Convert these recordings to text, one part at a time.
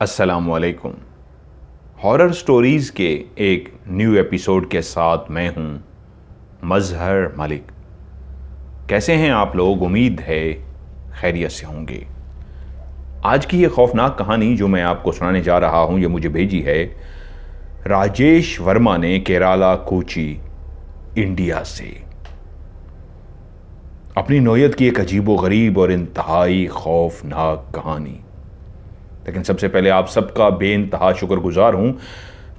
अस्सलामुअलैकुम। Horror stories के एक न्यू एपिसोड के साथ मैं हूं मजहर मलिक। कैसे हैं आप लोग? उम्मीद है खैरियत से होंगे। आज की ये खौफनाक कहानी जो मैं आपको सुनाने जा रहा हूं, ये मुझे भेजी है राजेश वर्मा ने, केरला कोची, इंडिया से। अपनी नौयत की एक अजीबोगरीब और इंतहाई खौफनाक कहानी। लेकिन सबसे पहले आप सबका बेइंतहा शुक्रगुजार हूं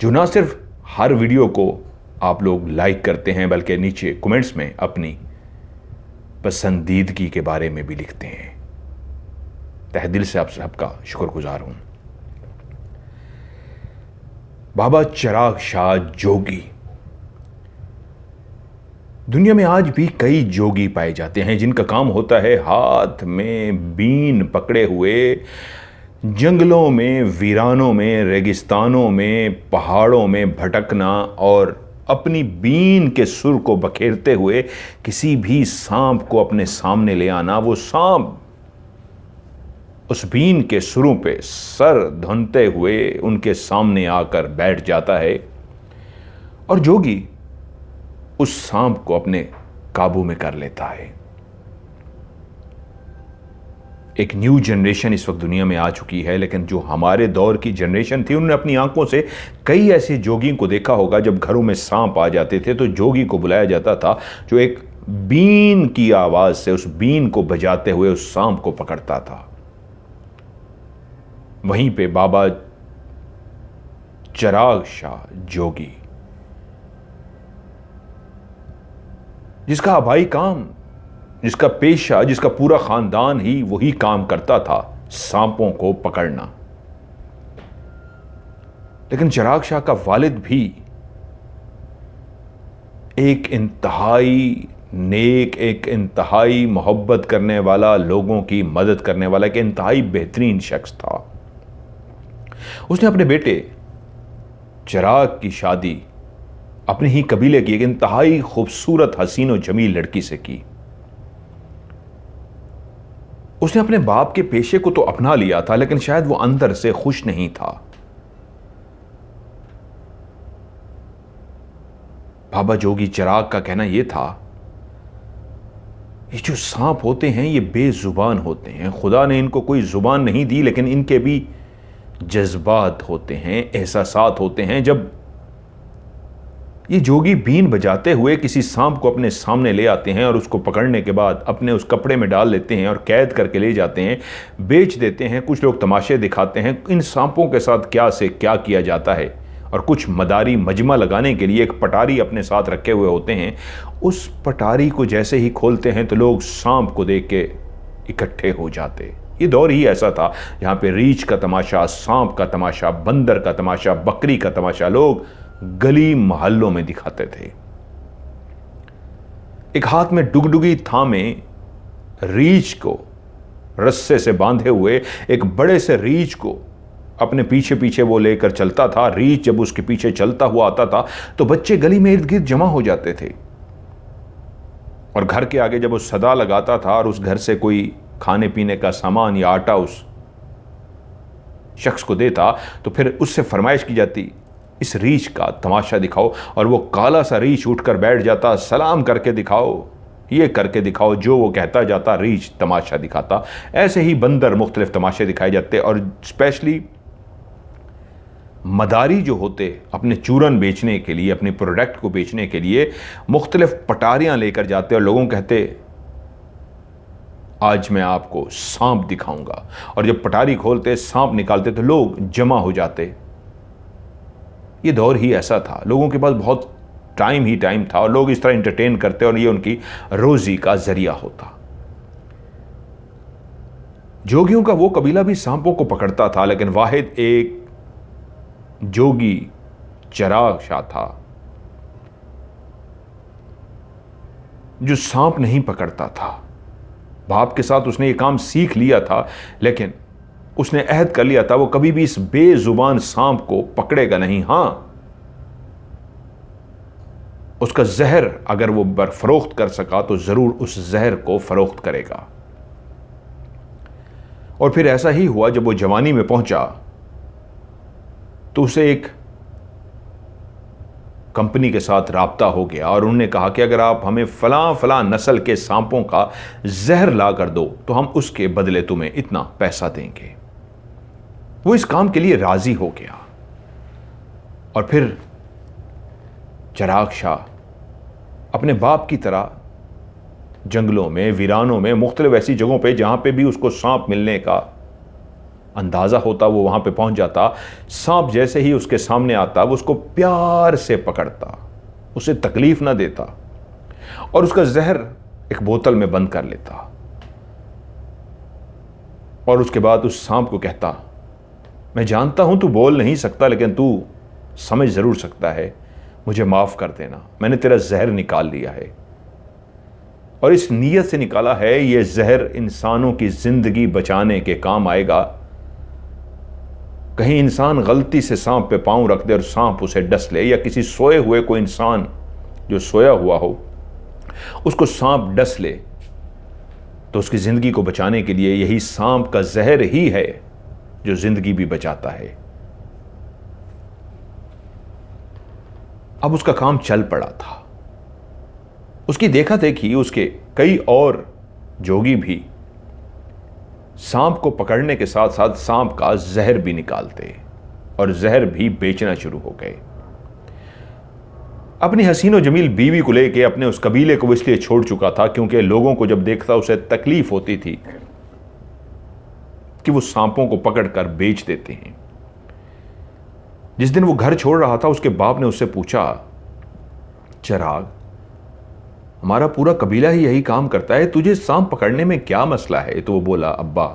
जो ना सिर्फ हर वीडियो को आप लोग लाइक करते हैं बल्कि नीचे कमेंट्स में अपनी पसंदीदगी के बारे में भी लिखते हैं। तहे दिल से आप सबका शुक्रगुजार हूं। बाबा चिराग शाह जोगी। दुनिया में आज भी कई जोगी पाए जाते हैं जिनका काम होता है हाथ में बीन पकड़े हुए जंगलों में, वीरानों में, रेगिस्तानों में, पहाड़ों में भटकना और अपनी बीन के सुर को बखेरते हुए किसी भी सांप को अपने सामने ले आना। वो सांप उस बीन के सुरों पे सर धुनते हुए उनके सामने आकर बैठ जाता है और जोगी उस सांप को अपने काबू में कर लेता है। एक न्यू जनरेशन इस वक्त दुनिया में आ चुकी है, लेकिन जो हमारे दौर की जनरेशन थी उन्होंने अपनी आंखों से कई ऐसे जोगी को देखा होगा। जब घरों में सांप आ जाते थे तो जोगी को बुलाया जाता था जो एक बीन की आवाज से उस बीन को बजाते हुए उस सांप को पकड़ता था। वहीं पे बाबा चिराग शाह जोगी, जिसका आबाई काम, जिसका पेशा, जिसका पूरा खानदान ही वही काम करता था, सांपों को पकड़ना। लेकिन चिराग शाह का वालिद भी एक इंतहाई नेक, एक इंतहाई मोहब्बत करने वाला, लोगों की मदद करने वाला, एक इंतहाई बेहतरीन शख्स था। उसने अपने बेटे चिराग की शादी अपने ही कबीले की एक इंतहाई खूबसूरत, हसीन और जमील लड़की से की। उसने अपने बाप के पेशे को तो अपना लिया था, लेकिन शायद वो अंदर से खुश नहीं था। बाबा जोगी चिराग का कहना यह था, ये जो सांप होते हैं ये बेजुबान होते हैं। खुदा ने इनको कोई जुबान नहीं दी, लेकिन इनके भी जज्बात होते हैं, एहसासात होते हैं। जब ये जोगी बीन बजाते हुए किसी सांप को अपने सामने ले आते हैं और उसको पकड़ने के बाद अपने उस कपड़े में डाल लेते हैं और कैद करके ले जाते हैं, बेच देते हैं। कुछ लोग तमाशे दिखाते हैं इन सांपों के साथ क्या से क्या किया जाता है, और कुछ मदारी मजमा लगाने के लिए एक पटारी अपने साथ रखे हुए होते हैं। उस पटारी को जैसे ही खोलते हैं तो लोग सांप को देख के इकट्ठे हो जाते। ये दौर ही ऐसा था जहाँ पे रीछ का तमाशा, सांप का तमाशा, बंदर का तमाशा, बकरी का तमाशा लोग गली मोहल्लों में दिखाते थे। एक हाथ में डुगडुगी थामे रीछ को रस्से से बांधे हुए एक बड़े से रीछ को अपने पीछे पीछे वो लेकर चलता था। रीछ जब उसके पीछे चलता हुआ आता था तो बच्चे गली में इर्द गिर्द जमा हो जाते थे, और घर के आगे जब वो सदा लगाता था और उस घर से कोई खाने पीने का सामान या आटा उस शख्स को देता तो फिर उससे फरमाइश की जाती, इस रीछ का तमाशा दिखाओ। और वो काला सा रीछ उठकर बैठ जाता, सलाम करके दिखाओ, ये करके दिखाओ। जो वो कहता जाता रीछ तमाशा दिखाता। ऐसे ही बंदर मुख्तलिफ तमाशे दिखाए जाते, और स्पेशली मदारी जो होते अपने चूरन बेचने के लिए, अपने प्रोडक्ट को बेचने के लिए मुख्तलिफ पटारियां लेकर जाते और लोगों कहते, आज मैं आपको सांप दिखाऊंगा। और जब पटारी खोलते, सांप निकालते तो लोग जमा हो जाते। ये दौर ही ऐसा था, लोगों के पास बहुत टाइम ही टाइम था और लोग इस तरह एंटरटेन करते और ये उनकी रोजी का जरिया होता। जोगियों का वो कबीला भी सांपों को पकड़ता था, लेकिन वाहिद एक जोगी चिराग शाह था जो सांप नहीं पकड़ता था। बाप के साथ उसने ये काम सीख लिया था, लेकिन उसने अहद कर लिया था वो कभी भी इस बेजुबान सांप को पकड़ेगा नहीं। हां, उसका जहर अगर वो फरोख्त कर सका तो जरूर उस जहर को फरोख्त करेगा। और फिर ऐसा ही हुआ, जब वो जवानी में पहुंचा तो उसे एक कंपनी के साथ राब्ता हो गया और उन्होंने कहा कि अगर आप हमें फलां फलां नस्ल के सांपों का जहर ला कर दो तो हम उसके बदले तुम्हें इतना पैसा देंगे। वो इस काम के लिए राजी हो गया और फिर चिराग शाह अपने बाप की तरह जंगलों में, वीरानों में, मुख्तलिफ ऐसी जगहों पे जहां पे भी उसको सांप मिलने का अंदाजा होता वो वहां पे पहुंच जाता। सांप जैसे ही उसके सामने आता वो उसको प्यार से पकड़ता, उसे तकलीफ ना देता और उसका जहर एक बोतल में बंद कर लेता और उसके बाद उस सांप को कहता, मैं जानता हूं तू बोल नहीं सकता लेकिन तू समझ जरूर सकता है, मुझे माफ कर देना, मैंने तेरा जहर निकाल लिया है और इस नीयत से निकाला है ये जहर इंसानों की जिंदगी बचाने के काम आएगा। कहीं इंसान गलती से सांप पे पांव रख दे और सांप उसे डस ले, या किसी सोए हुए कोई इंसान जो सोया हुआ हो उसको सांप डस ले, तो उसकी जिंदगी को बचाने के लिए यही सांप का जहर ही है जो जिंदगी भी बचाता है। अब उसका काम चल पड़ा था। उसकी देखा देखी उसके कई और जोगी भी सांप को पकड़ने के साथ साथ सांप का जहर भी निकालते और जहर भी बेचना शुरू हो गए। अपनी हसीन और जमील बीवी को लेके अपने उस कबीले को इसलिए छोड़ चुका था क्योंकि लोगों को जब देखता उसे तकलीफ होती थी कि वो सांपों को पकड़कर बेच देते हैं। जिस दिन वो घर छोड़ रहा था उसके बाप ने उससे पूछा, चिराग, हमारा पूरा कबीला ही यही काम करता है, तुझे सांप पकड़ने में क्या मसला है? तो वो बोला, अब्बा,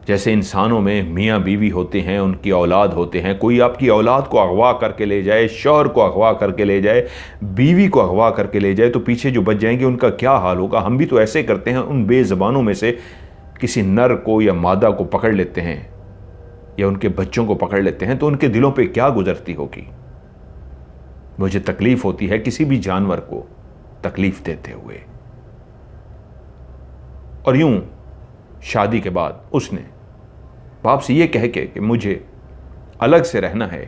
जैसे इंसानों में मियाँ बीवी होते हैं, उनकी औलाद होते हैं, कोई आपकी औलाद को अगवा करके ले जाए, शौहर को अगवा करके ले जाए, बीवी को अगवा करके ले जाए, तो पीछे जो बच जाएंगे उनका क्या हाल होगा। हम भी तो ऐसे करते हैं, उन बेज़बानों में से किसी नर को या मादा को पकड़ लेते हैं या उनके बच्चों को पकड़ लेते हैं तो उनके दिलों पे क्या गुजरती होगी। मुझे तकलीफ होती है किसी भी जानवर को तकलीफ देते हुए। और यूं शादी के बाद उसने बाप से ये कह के कि मुझे अलग से रहना है।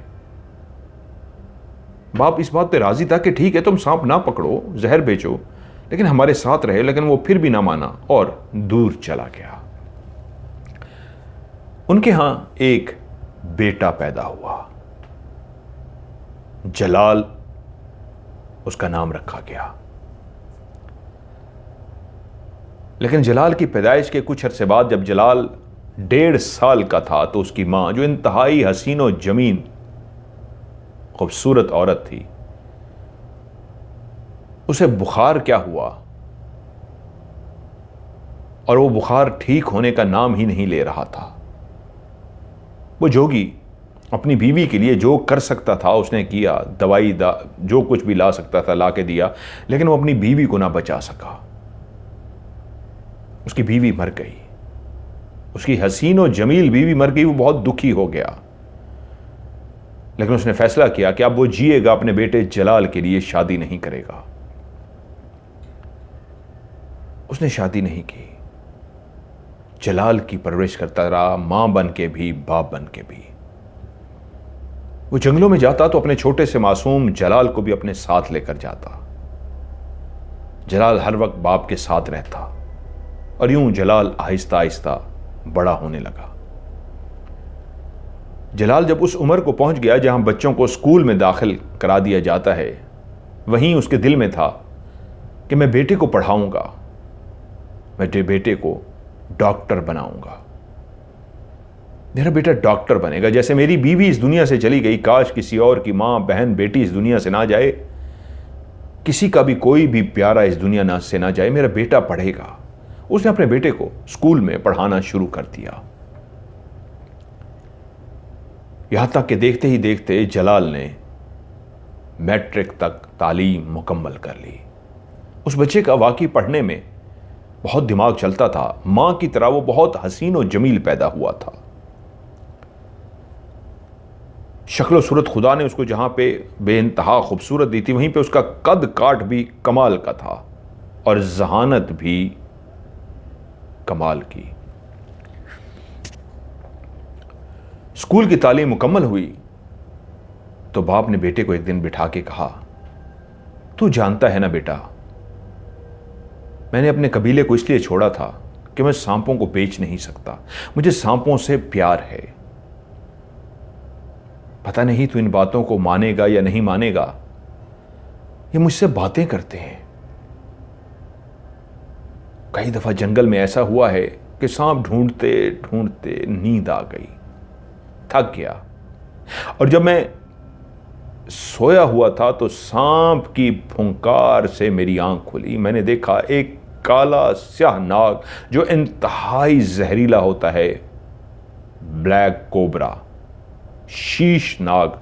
बाप इस बात पे राजी था कि ठीक है तुम सांप ना पकड़ो, जहर बेचो, लेकिन हमारे साथ रहे, लेकिन वो फिर भी ना माना और दूर चला गया। उनके यहां एक बेटा पैदा हुआ, जलाल उसका नाम रखा गया। लेकिन जलाल की पैदाइश के कुछ अरसे बाद जब जलाल 1.5 साल का था तो उसकी मां, जो इंतहाई हसीन और जमीन खूबसूरत औरत थी, उसे बुखार क्या हुआ और वो बुखार ठीक होने का नाम ही नहीं ले रहा था। वो जोगी अपनी बीवी के लिए जो कर सकता था उसने किया, दवाई जो कुछ भी ला सकता था ला के दिया, लेकिन वो अपनी बीवी को ना बचा सका। उसकी बीवी मर गई, उसकी हसीन और जमील बीवी मर गई। वो बहुत दुखी हो गया, लेकिन उसने फैसला किया कि अब वो जिएगा, अपने बेटे जलाल के लिए शादी नहीं करेगा। उसने शादी नहीं की, जलाल की परवरिश करता रहा, मां बन के भी बाप बन के भी। वो जंगलों में जाता तो अपने छोटे से मासूम जलाल को भी अपने साथ लेकर जाता। जलाल हर वक्त बाप के साथ रहता और यूं जलाल आहिस्ता आहिस्ता बड़ा होने लगा। जलाल जब उस उम्र को पहुंच गया जहां बच्चों को स्कूल में दाखिल करा दिया जाता है, वहीं उसके दिल में था कि मैं बेटे को पढ़ाऊंगा, मैं बेटे को डॉक्टर बनाऊंगा, मेरा बेटा डॉक्टर बनेगा। जैसे मेरी बीवी इस दुनिया से चली गई, काश किसी और की मां, बहन, बेटी इस दुनिया से ना जाए, किसी का भी कोई भी प्यारा इस दुनिया से ना जाए, मेरा बेटा पढ़ेगा। उसने अपने बेटे को स्कूल में पढ़ाना शुरू कर दिया। यहां तक कि देखते ही देखते जलाल ने मैट्रिक तक तालीम मुकम्मल कर ली। उस बच्चे का वाकई पढ़ने में बहुत दिमाग चलता था। मां की तरह वो बहुत हसीन और जमील पैदा हुआ था। शक्ल सूरत खुदा ने उसको जहां पे बेइंतहा खूबसूरत दी थी, वहीं पे उसका कद काट भी कमाल का था और जहानत भी कमाल की। स्कूल की तालीम मुकम्मल हुई तो बाप ने बेटे को एक दिन बिठा के कहा, तू जानता है ना बेटा, मैंने अपने कबीले को इसलिए छोड़ा था कि मैं सांपों को बेच नहीं सकता, मुझे सांपों से प्यार है। पता नहीं तू इन बातों को मानेगा या नहीं मानेगा, ये मुझसे बातें करते हैं। कई दफा जंगल में ऐसा हुआ है कि सांप ढूंढते ढूंढते नींद आ गई, थक गया, और जब मैं सोया हुआ था तो सांप की फुंकार से मेरी आंख खुली। मैंने देखा एक काला स्याह नाग जो इंतहाई जहरीला होता है, ब्लैक कोबरा, शीश नाग,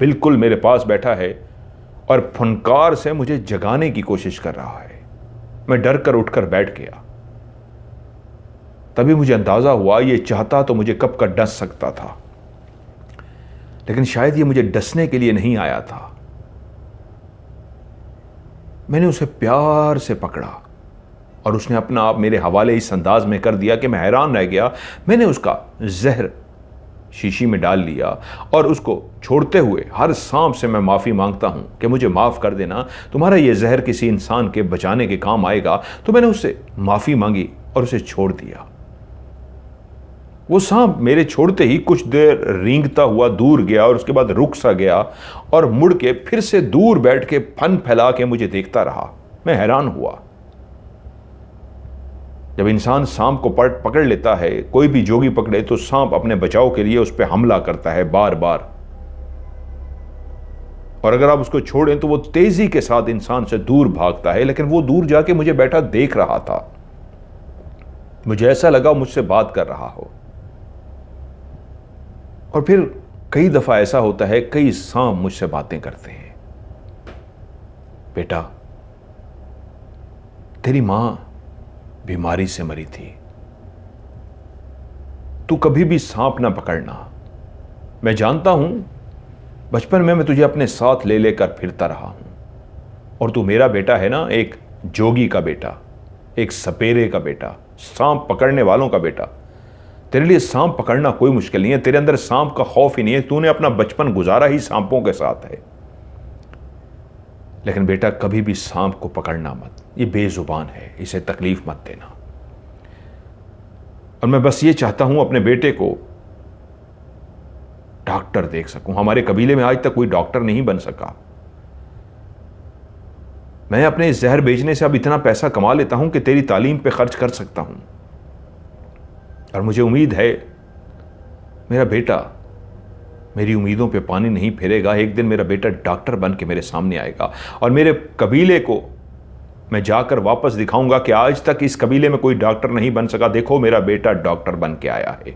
बिल्कुल मेरे पास बैठा है और फुंकार से मुझे जगाने की कोशिश कर रहा है। मैं डर कर उठकर बैठ गया। तभी मुझे अंदाजा हुआ ये चाहता तो मुझे कब का डस सकता था, लेकिन शायद ये मुझे डसने के लिए नहीं आया था। मैंने उसे प्यार से पकड़ा और उसने अपना आप मेरे हवाले इस अंदाज में कर दिया कि मैं हैरान रह गया। मैंने उसका जहर शीशी में डाल लिया और उसको छोड़ते हुए हर सांप से मैं माफ़ी मांगता हूं कि मुझे माफ़ कर देना, तुम्हारा यह जहर किसी इंसान के बचाने के काम आएगा। तो मैंने उससे माफ़ी मांगी और उसे छोड़ दिया। वो सांप मेरे छोड़ते ही कुछ देर रेंगता हुआ दूर गया और उसके बाद रुक सा गया और मुड़ के फिर से दूर बैठ के फन फैला के मुझे देखता रहा। मैं हैरान हुआ। जब इंसान सांप को पकड़ लेता है, कोई भी जोगी पकड़े, तो सांप अपने बचाव के लिए उस पर हमला करता है बार बार, और अगर आप उसको छोड़ें तो वो तेजी के साथ इंसान से दूर भागता है। लेकिन वो दूर जाके मुझे बैठा देख रहा था। मुझे ऐसा लगा मुझसे बात कर रहा हो। और फिर कई दफा ऐसा होता है, कई सांप मुझसे बातें करते हैं। बेटा, तेरी मां बीमारी से मरी थी, तू कभी भी सांप ना पकड़ना। मैं जानता हूं बचपन में मैं तुझे अपने साथ ले लेकर फिरता रहा हूं, और तू मेरा बेटा है ना, एक जोगी का बेटा, एक सपेरे का बेटा, सांप पकड़ने वालों का बेटा। तेरे लिए सांप पकड़ना कोई मुश्किल नहीं है, तेरे अंदर सांप का खौफ ही नहीं है, तूने अपना बचपन गुजारा ही सांपों के साथ है। लेकिन बेटा, कभी भी सांप को पकड़ना मत, ये बेजुबान है, इसे तकलीफ मत देना। और मैं बस ये चाहता हूं अपने बेटे को डॉक्टर देख सकूं। हमारे कबीले में आज तक कोई डॉक्टर नहीं बन सका। मैं अपने इस जहर बेचने से अब इतना पैसा कमा लेता हूं कि तेरी तालीम पे खर्च कर सकता हूं, और मुझे उम्मीद है मेरा बेटा मेरी उम्मीदों पे पानी नहीं फेरेगा। एक दिन मेरा बेटा डॉक्टर बन के मेरे सामने आएगा और मेरे कबीले को मैं जाकर वापस दिखाऊंगा कि आज तक इस कबीले में कोई डॉक्टर नहीं बन सका, देखो मेरा बेटा डॉक्टर बन के आया है,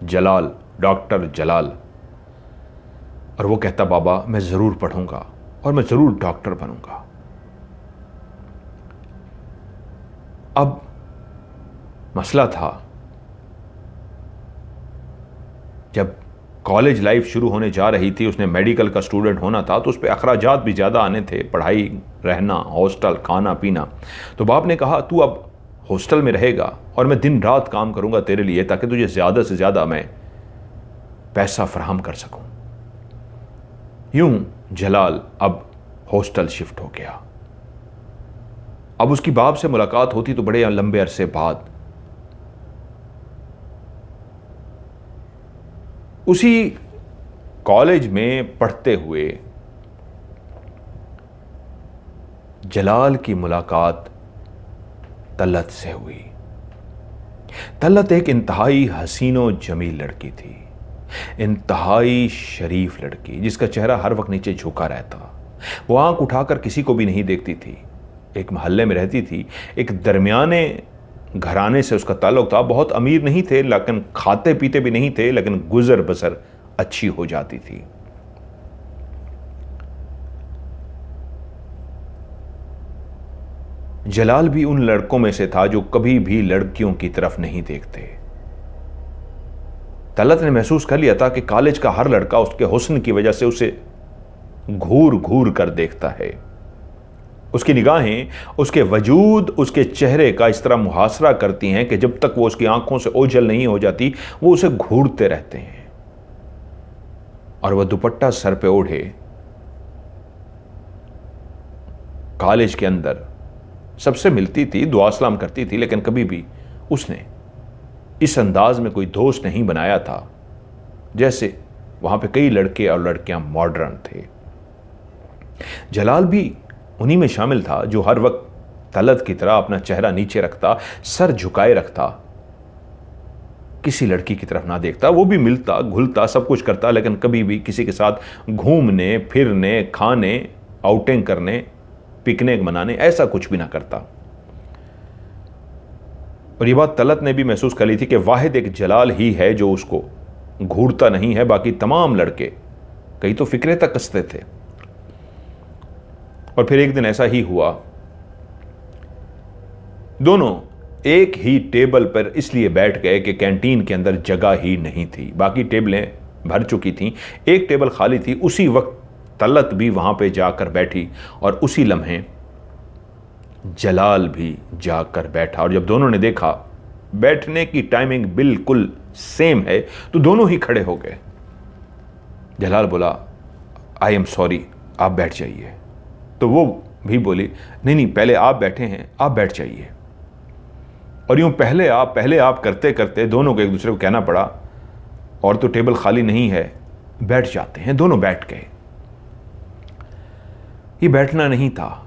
जलाल, डॉक्टर जलाल। और वो कहता, बाबा मैं जरूर पढ़ूंगा और मैं जरूर डॉक्टर बनूंगा। अब मसला था, जब कॉलेज लाइफ शुरू होने जा रही थी, उसने मेडिकल का स्टूडेंट होना था, तो उस पर अखराजात भी ज़्यादा आने थे, पढ़ाई, रहना, हॉस्टल, खाना पीना। तो बाप ने कहा, तू अब हॉस्टल में रहेगा और मैं दिन रात काम करूंगा तेरे लिए, ताकि तुझे ज़्यादा से ज़्यादा मैं पैसा फराहम कर सकूं। यूं जलाल अब हॉस्टल शिफ्ट हो गया। अब उसकी बाप से मुलाकात होती तो बड़े लंबे अरसे बाद। उसी कॉलेज में पढ़ते हुए जलाल की मुलाकात तलत से हुई। तलत एक इंतहाई हसीनो जमील लड़की थी, इंतहाई शरीफ लड़की, जिसका चेहरा हर वक्त नीचे झुका रहता। वो आंख उठाकर किसी को भी नहीं देखती थी। एक मोहल्ले में रहती थी, एक दरमियाने घराने से उसका ताल्लुक था। बहुत अमीर नहीं थे, लेकिन खाते पीते भी नहीं थे, लेकिन गुजर बसर अच्छी हो जाती थी। जलाल भी उन लड़कों में से था जो कभी भी लड़कियों की तरफ नहीं देखते। तलत ने महसूस कर लिया था कि कॉलेज का हर लड़का उसके हुस्न की वजह से उसे घूर घूर कर देखता है। उसकी निगाहें उसके वजूद, उसके चेहरे का इस तरह मुहासरा करती हैं कि जब तक वो उसकी आंखों से ओझल नहीं हो जाती वो उसे घूरते रहते हैं। और वह दुपट्टा सर पे ओढ़े कॉलेज के अंदर सबसे मिलती थी, दुआ सलाम करती थी, लेकिन कभी भी उसने इस अंदाज में कोई दोस्त नहीं बनाया था जैसे वहां पे कई लड़के और लड़कियां मॉडर्न थे। जलाल भी उन्हीं में शामिल था जो हर वक्त तलत की तरह अपना चेहरा नीचे रखता, सर झुकाए रखता, किसी लड़की की तरफ ना देखता। वो भी मिलता, घुलता, सब कुछ करता, लेकिन कभी भी किसी के साथ घूमने फिरने, खाने, आउटिंग करने, पिकनिक मनाने, ऐसा कुछ भी ना करता। और ये बात तलत ने भी महसूस कर ली थी कि वाहिद एक जलाल ही है जो उसको घूरता नहीं है, बाकी तमाम लड़के कई तो फिक्रे तक कसते थे। और फिर एक दिन ऐसा ही हुआ, दोनों एक ही टेबल पर इसलिए बैठ गए कि कैंटीन के अंदर जगह ही नहीं थी, बाकी टेबलें भर चुकी थीं, एक टेबल खाली थी। उसी वक्त तलत भी वहां पे जाकर बैठी और उसी लम्हे जलाल भी जाकर बैठा। और जब दोनों ने देखा बैठने की टाइमिंग बिल्कुल सेम है तो दोनों ही खड़े हो गए। जलाल बोला, आई एम सॉरी, आप बैठ जाइए। तो वो भी बोली, नहीं नहीं, पहले आप बैठे हैं, आप बैठ जाइए। और यूं पहले आप करते करते दोनों को एक दूसरे को कहना पड़ा, और तो टेबल खाली नहीं है, बैठ जाते हैं। दोनों बैठ गए। ये बैठना नहीं था,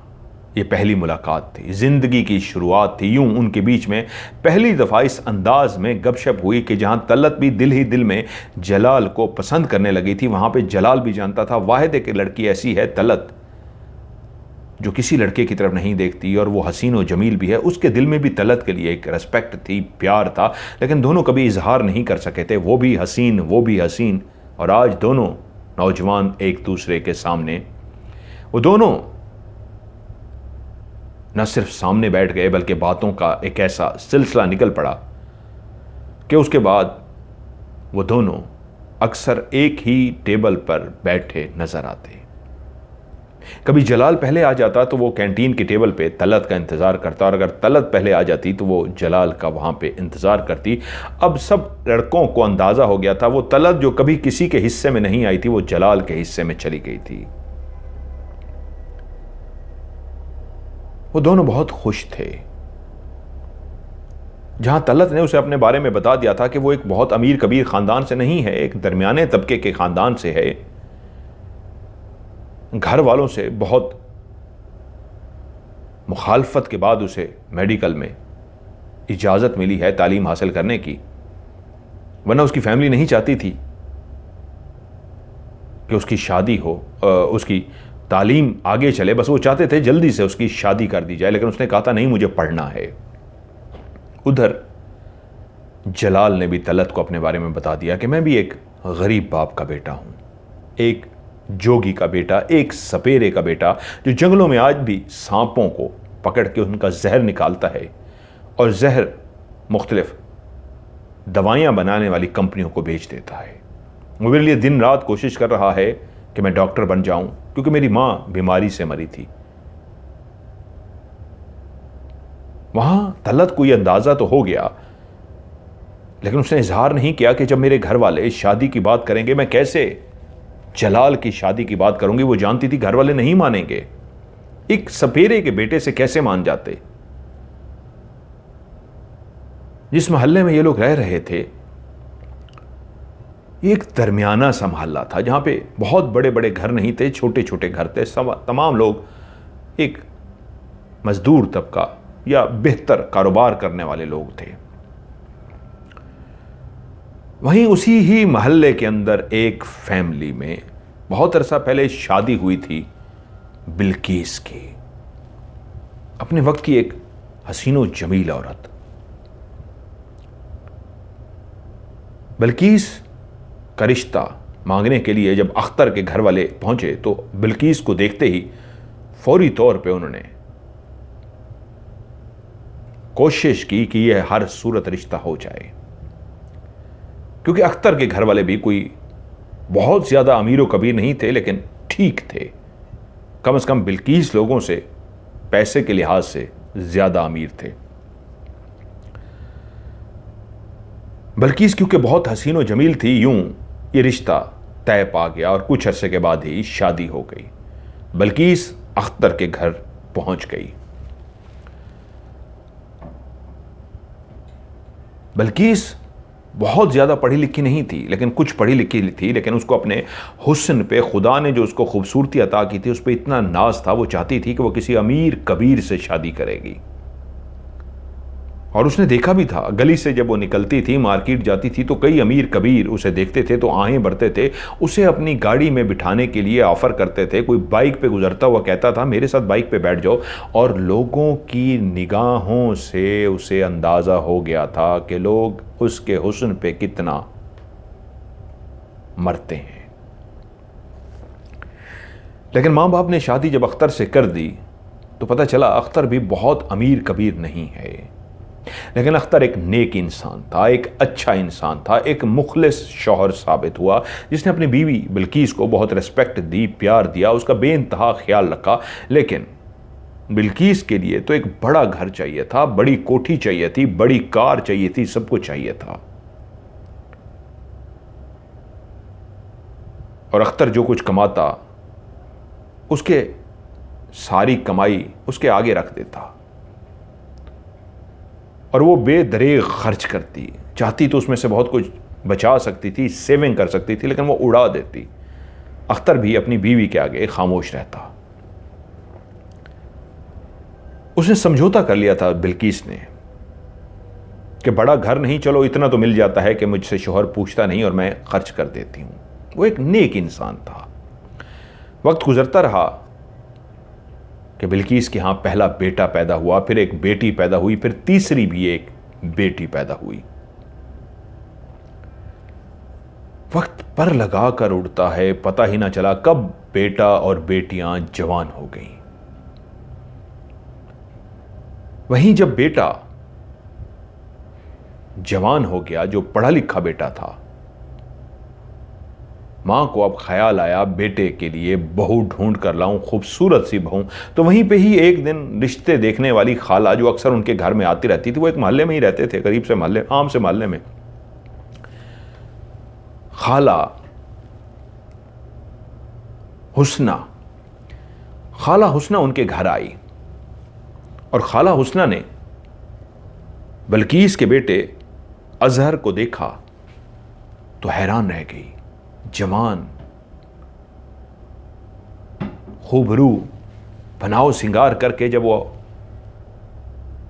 ये पहली मुलाकात थी, जिंदगी की शुरुआत थी। यूं उनके बीच में पहली दफा इस अंदाज में गपशप हुई कि जहां तलत भी दिल ही दिल में जलाल को पसंद करने लगी थी, वहां पे जलाल भी जानता था वाहिद एक लड़की ऐसी है तलत जो किसी लड़के की तरफ नहीं देखती, और वो हसीन और जमील भी है। उसके दिल में भी तलत के लिए एक रिस्पेक्ट थी, प्यार था, लेकिन दोनों कभी इजहार नहीं कर सके थे। वो भी हसीन, वो भी हसीन। और आज दोनों नौजवान एक दूसरे के सामने, वो दोनों न सिर्फ सामने बैठ गए बल्कि बातों का एक ऐसा सिलसिला निकल पड़ा कि उसके बाद वो दोनों अक्सर एक ही टेबल पर बैठे नजर आते। कभी जलाल पहले आ जाता तो वो कैंटीन की टेबल पे तलत का इंतजार करता, और अगर तलत पहले आ जाती तो वो जलाल का वहां पे इंतजार करती। अब सब लड़कों को अंदाजा हो गया था वो तलत जो कभी किसी के हिस्से में नहीं आई थी, वो जलाल के हिस्से में चली गई थी। वो दोनों बहुत खुश थे। जहां तलत ने उसे अपने बारे में बता दिया था कि वो एक बहुत अमीर कबीर खानदान से नहीं है, एक दरमियाने तबके के खानदान से है, घर वालों से बहुत मुखालफत के बाद उसे मेडिकल में इजाज़त मिली है तालीम हासिल करने की, वरना उसकी फैमिली नहीं चाहती थी कि उसकी शादी हो, उसकी तालीम आगे चले, बस वो चाहते थे जल्दी से उसकी शादी कर दी जाए। लेकिन उसने कहा था नहीं, मुझे पढ़ना है। उधर जलाल ने भी तलत को अपने बारे में बता दिया कि मैं भी एक गरीब बाप का बेटा हूं, एक जोगी का बेटा, एक सपेरे का बेटा जो जंगलों में आज भी सांपों को पकड़ के उनका जहर निकालता है और जहर मुख्तलिफ दवाइयां बनाने वाली कंपनियों को बेच देता है। वो मेरे लिए दिन रात कोशिश कर रहा है कि मैं डॉक्टर बन जाऊं, क्योंकि मेरी मां बीमारी से मरी थी। वहां तलत को यह अंदाजा तो हो गया, लेकिन उसने इजहार नहीं किया कि जब मेरे घर वाले शादी की बात करेंगे मैं कैसे जलाल की शादी की बात करूंगी। वो जानती थी घर वाले नहीं मानेंगे, एक सपेरे के बेटे से कैसे मान जाते। जिस मोहल्ले में ये लोग रह रहे थे ये एक दरमियाना सा मोहल्ला था, जहां पे बहुत बड़े बड़े घर नहीं थे, छोटे छोटे घर थे। तमाम लोग एक मजदूर तबका या बेहतर कारोबार करने वाले लोग थे। वहीं उसी ही मोहल्ले के अंदर एक फैमिली में बहुत अरसा पहले शादी हुई थी बिल्किस की, अपने वक्त की एक हसीनो जमील औरत। बिल्किस का रिश्ता मांगने के लिए जब अख्तर के घर वाले पहुंचे तो बिल्किस को देखते ही फौरी तौर पे उन्होंने कोशिश की कि यह हर सूरत रिश्ता हो जाए, क्योंकि अख्तर के घर वाले भी कोई बहुत ज्यादा अमीर व कबीर नहीं थे, लेकिन ठीक थे। कम से कम बिल्किस लोगों से पैसे के लिहाज से ज़्यादा अमीर थे। बल्कीस क्योंकि बहुत हसीन व जमील थी, यूं ये रिश्ता तय पा गया और कुछ अरसे के बाद ही शादी हो गई। बल्कीस अख्तर के घर पहुंच गई। बल्कीस बहुत ज़्यादा पढ़ी लिखी नहीं थी, लेकिन कुछ पढ़ी लिखी थी, लेकिन उसको अपने हुस्न पे खुदा ने जो उसको खूबसूरती अता की थी उस पर इतना नाज था। वो चाहती थी कि वो किसी अमीर कबीर से शादी करेगी। और उसने देखा भी था, गली से जब वो निकलती थी, मार्केट जाती थी, तो कई अमीर कबीर उसे देखते थे तो आहें भरते थे, उसे अपनी गाड़ी में बिठाने के लिए ऑफ़र करते थे। कोई बाइक पे गुजरता हुआ कहता था मेरे साथ बाइक पे बैठ जाओ, और लोगों की निगाहों से उसे अंदाज़ा हो गया था कि लोग उसके हुस्न पे कितना मरते हैं। लेकिन माँ बाप ने शादी जब अख्तर से कर दी तो पता चला अख्तर भी बहुत अमीर कबीर नहीं है, लेकिन अख्तर एक नेक इंसान था, एक अच्छा इंसान था, एक मुखलिस शौहर साबित हुआ जिसने अपनी बीवी बिल्कीस को बहुत रिस्पेक्ट दी, प्यार दिया, उसका बेइंतहा ख्याल रखा। लेकिन बिल्कीस के लिए तो एक बड़ा घर चाहिए था, बड़ी कोठी चाहिए थी, बड़ी कार चाहिए थी, सब कुछ चाहिए था। और अख्तर जो कुछ कमाता उसके सारी कमाई उसके आगे रख देता और वो बेदरेग खर्च करती। चाहती तो उसमें से बहुत कुछ बचा सकती थी, सेविंग कर सकती थी, लेकिन वो उड़ा देती। अख्तर भी अपनी बीवी के आगे खामोश रहता। उसने समझौता कर लिया था बिल्कीस ने कि बड़ा घर नहीं, चलो इतना तो मिल जाता है कि मुझसे शौहर पूछता नहीं और मैं खर्च कर देती हूं। वो एक नेक इंसान था। वक्त गुजरता रहा कि बिल्कीस के यहाँ पहला बेटा पैदा हुआ, फिर एक बेटी पैदा हुई, फिर तीसरी भी एक बेटी पैदा हुई। वक्त पर लगा कर उड़ता है, पता ही ना चला कब बेटा और बेटियां जवान हो गईं। वहीं जब बेटा जवान हो गया, जो पढ़ा लिखा बेटा था, मां को अब ख्याल आया बेटे के लिए बहू ढूंढ कर लाऊं, खूबसूरत सी बहू। तो वहीं पे ही एक दिन रिश्ते देखने वाली खाला जो अक्सर उनके घर में आती रहती थी, वो एक मोहल्ले में ही रहते थे, करीब से मोहल्ले, आम से मोहल्ले में। खाला हुस्ना उनके घर आई और खाला हुस्ना ने बल्कीस के बेटे अजहर को देखा तो हैरान रह गई। जवान, खूबरू, बनाव सिंगार करके जब वो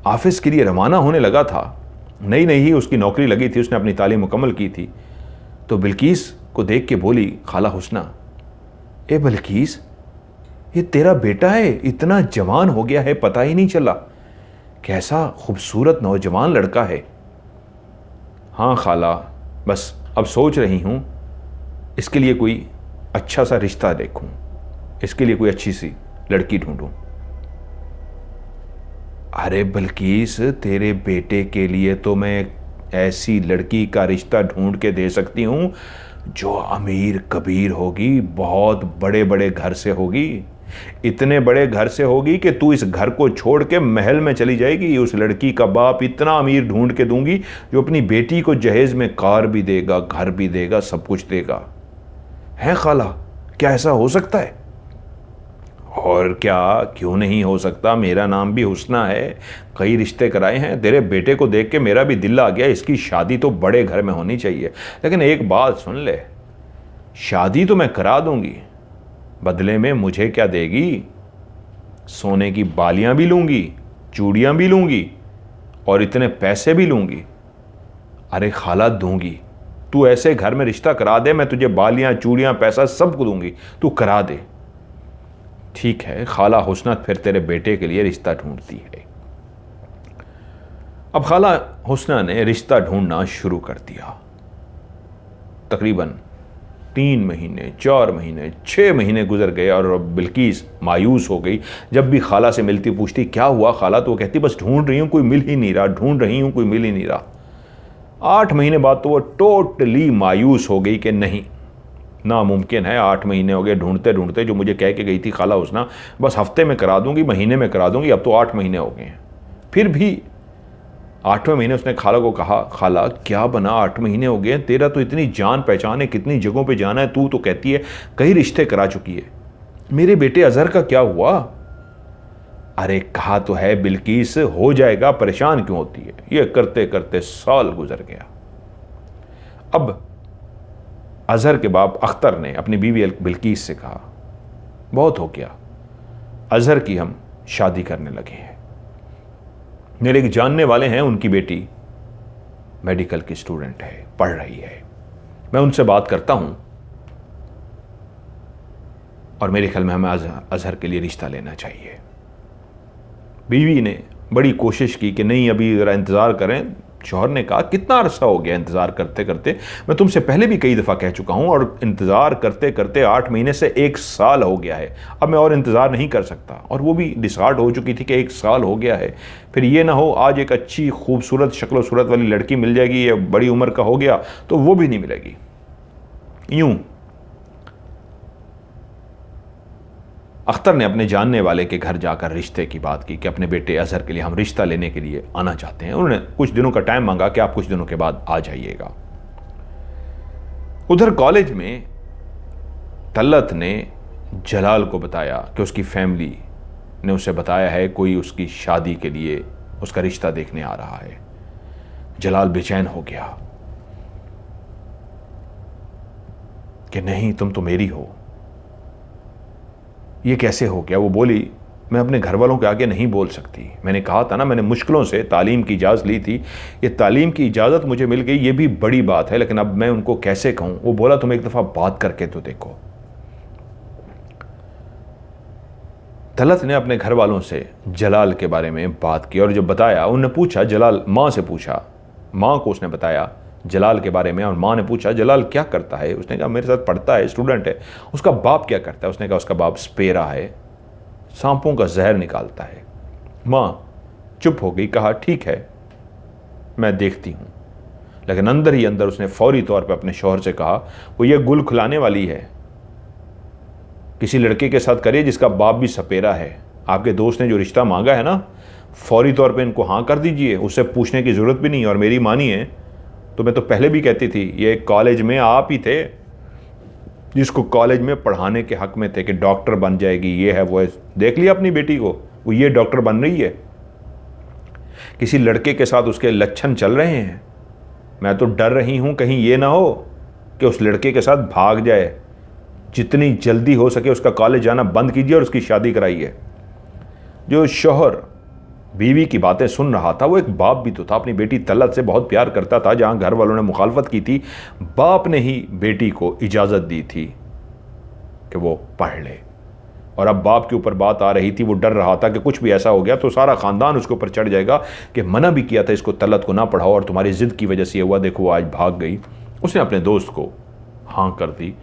ऑफिस के लिए रवाना होने लगा था, नई नई ही उसकी नौकरी लगी थी, उसने अपनी तालीम मुकम्मल की थी, तो बिल्कीस को देख के बोली खाला हुस्ना, ए बिल्कीस, ये तेरा बेटा है, इतना जवान हो गया है, पता ही नहीं चला, कैसा खूबसूरत नौजवान लड़का है। हाँ खाला, बस अब सोच रही हूं इसके लिए कोई अच्छा सा रिश्ता देखूं, इसके लिए कोई अच्छी सी लड़की ढूंढूं। अरे बिल्कीस, तेरे बेटे के लिए तो मैं ऐसी लड़की का रिश्ता ढूंढ के दे सकती हूं जो अमीर कबीर होगी, बहुत बड़े बड़े घर से होगी, इतने बड़े घर से होगी कि तू इस घर को छोड़ के महल में चली जाएगी। उस लड़की का बाप इतना अमीर ढूंढ के दूंगी जो अपनी बेटी को जहेज में कार भी देगा, घर भी देगा, सब कुछ देगा। है खाला, क्या ऐसा हो सकता है? और क्या, क्यों नहीं हो सकता? मेरा नाम भी हुस्ना है, कई रिश्ते कराए हैं, तेरे बेटे को देख के मेरा भी दिल आ गया, इसकी शादी तो बड़े घर में होनी चाहिए। लेकिन एक बात सुन ले, शादी तो मैं करा दूंगी, बदले में मुझे क्या देगी? सोने की बालियां भी लूंगी, चूड़ियां भी लूंगी और इतने पैसे भी लूंगी। अरे खाला, दूंगी, तू ऐसे घर में रिश्ता करा दे, मैं तुझे बालियां, चूड़ियां, पैसा सब को दूंगी, तू करा दे। ठीक है, खाला हुस्ना फिर तेरे बेटे के लिए रिश्ता ढूंढती है। अब खाला हुस्ना ने रिश्ता ढूंढना शुरू कर दिया। तकरीबन 3 महीने, 4 महीने, 6 महीने गुजर गए और बिल्कीस मायूस हो गई। जब भी खाला से मिलती, पूछती क्या हुआ खाला, तो वो कहती बस ढूंढ रही हूं, कोई मिल ही नहीं रहा, ढूंढ रही हूं, कोई मिल ही नहीं रहा। 8 महीने बाद तो वो टोटली मायूस हो गई कि नहीं, नामुमकिन है, 8 महीने हो गए ढूंढते ढूंढते। जो मुझे कह के गई थी खाला हुस्ना बस हफ्ते में करा दूंगी, महीने में करा दूंगी, अब तो 8 महीने हो गए हैं। फिर भी 8वें महीने उसने खाला को कहा, खाला क्या बना, 8 महीने हो गए, तेरा तो इतनी जान पहचान है, कितनी जगहों पे जाना है, तू तो कहती है कई रिश्ते करा चुकी है, मेरे बेटे अजहर का क्या हुआ? अरे कहा तो है बिल्किस हो जाएगा, परेशान क्यों होती है? ये करते करते साल गुजर गया। अब अजहर के बाप अख्तर ने अपनी बीवी बिल्किस से कहा, बहुत हो गया, अजहर की हम शादी करने लगे हैं। मेरे एक जानने वाले हैं, उनकी बेटी मेडिकल की स्टूडेंट है, पढ़ रही है, मैं उनसे बात करता हूं और मेरे ख्याल में हमें अजहर के लिए रिश्ता लेना चाहिए। बीवी ने बड़ी कोशिश की कि नहीं अभी ज़रा इंतज़ार करें। शौहर ने कहा, कितना अरसा हो गया इंतज़ार करते करते, मैं तुमसे पहले भी कई दफ़ा कह चुका हूं और इंतज़ार करते करते 8 महीने से 1 साल हो गया है, अब मैं और इंतज़ार नहीं कर सकता। और वो भी डिसाइड हो चुकी थी कि 1 साल हो गया है, फिर ये ना हो आज एक अच्छी खूबसूरत शक्ल सूरत वाली लड़की मिल जाएगी, या बड़ी उम्र का हो गया तो वो भी नहीं मिलेगी। यूं अख्तर ने अपने जानने वाले के घर जाकर रिश्ते की बात की कि अपने बेटे अजहर के लिए हम रिश्ता लेने के लिए आना चाहते हैं। उन्होंने कुछ दिनों का टाइम मांगा कि आप कुछ दिनों के बाद आ जाइएगा। उधर कॉलेज में तल्लत ने जलाल को बताया कि उसकी फैमिली ने उसे बताया है कोई उसकी शादी के लिए उसका रिश्ता देखने आ रहा है। जलाल बेचैन हो गया कि नहीं तुम तो मेरी हो, ये कैसे हो गया? वो बोली, मैं अपने घर वालों के आगे नहीं बोल सकती, मैंने कहा था ना, मैंने मुश्किलों से तालीम की इजाज़त ली थी, ये तालीम की इजाज़त मुझे मिल गई, ये भी बड़ी बात है, लेकिन अब मैं उनको कैसे कहूँ? वो बोला तुम एक दफ़ा बात करके तो देखो। तलत ने अपने घर वालों से जलाल के बारे में बात की और जब बताया, उन्होंने पूछा, जलाल माँ से पूछा, माँ को उसने बताया जलाल के बारे में, और माँ ने पूछा जलाल क्या करता है? उसने कहा मेरे साथ पढ़ता है, स्टूडेंट है। उसका बाप क्या करता है? उसने कहा उसका बाप स्पेरा है, सांपों का जहर निकालता है। माँ चुप हो गई, कहा ठीक है मैं देखती हूँ, लेकिन अंदर ही अंदर उसने फौरी तौर पर अपने शौहर से कहा वो ये गुल खुलाने वाली है, किसी लड़के के साथ करिए जिसका बाप भी सपेरा है। आपके दोस्त ने जो रिश्ता मांगा है ना, फौरी तौर पे इनको हाँ कर दीजिए, उससे पूछने की ज़रूरत भी नहीं। और मेरी मानिए तो मैं तो पहले भी कहती थी, ये कॉलेज में आप ही थे जिसको कॉलेज में पढ़ाने के हक में थे कि डॉक्टर बन जाएगी, ये है वो है। देख लिया अपनी बेटी को, वो ये डॉक्टर बन रही है, किसी लड़के के साथ उसके लक्षण चल रहे हैं। मैं तो डर रही हूँ कहीं ये ना हो कि उस लड़के के साथ भाग जाए। जितनी जल्दी हो सके उसका कॉलेज जाना बंद कीजिए और उसकी शादी कराइए। जो शौहर बीवी की बातें सुन रहा था वो एक बाप भी तो था, अपनी बेटी तलत से बहुत प्यार करता था। जहां घर वालों ने मुखालफत की थी, बाप ने ही बेटी को इजाज़त दी थी कि वो पढ़ ले। और अब बाप के ऊपर बात आ रही थी, वो डर रहा था कि कुछ भी ऐसा हो गया तो सारा ख़ानदान उसके ऊपर चढ़ जाएगा कि मना भी किया था इसको तलत को ना पढ़ाओ और तुम्हारी ज़िद की वजह से ये हुआ, देखो वो आज भाग गई। उसने अपने दोस्त को हाँ कर दी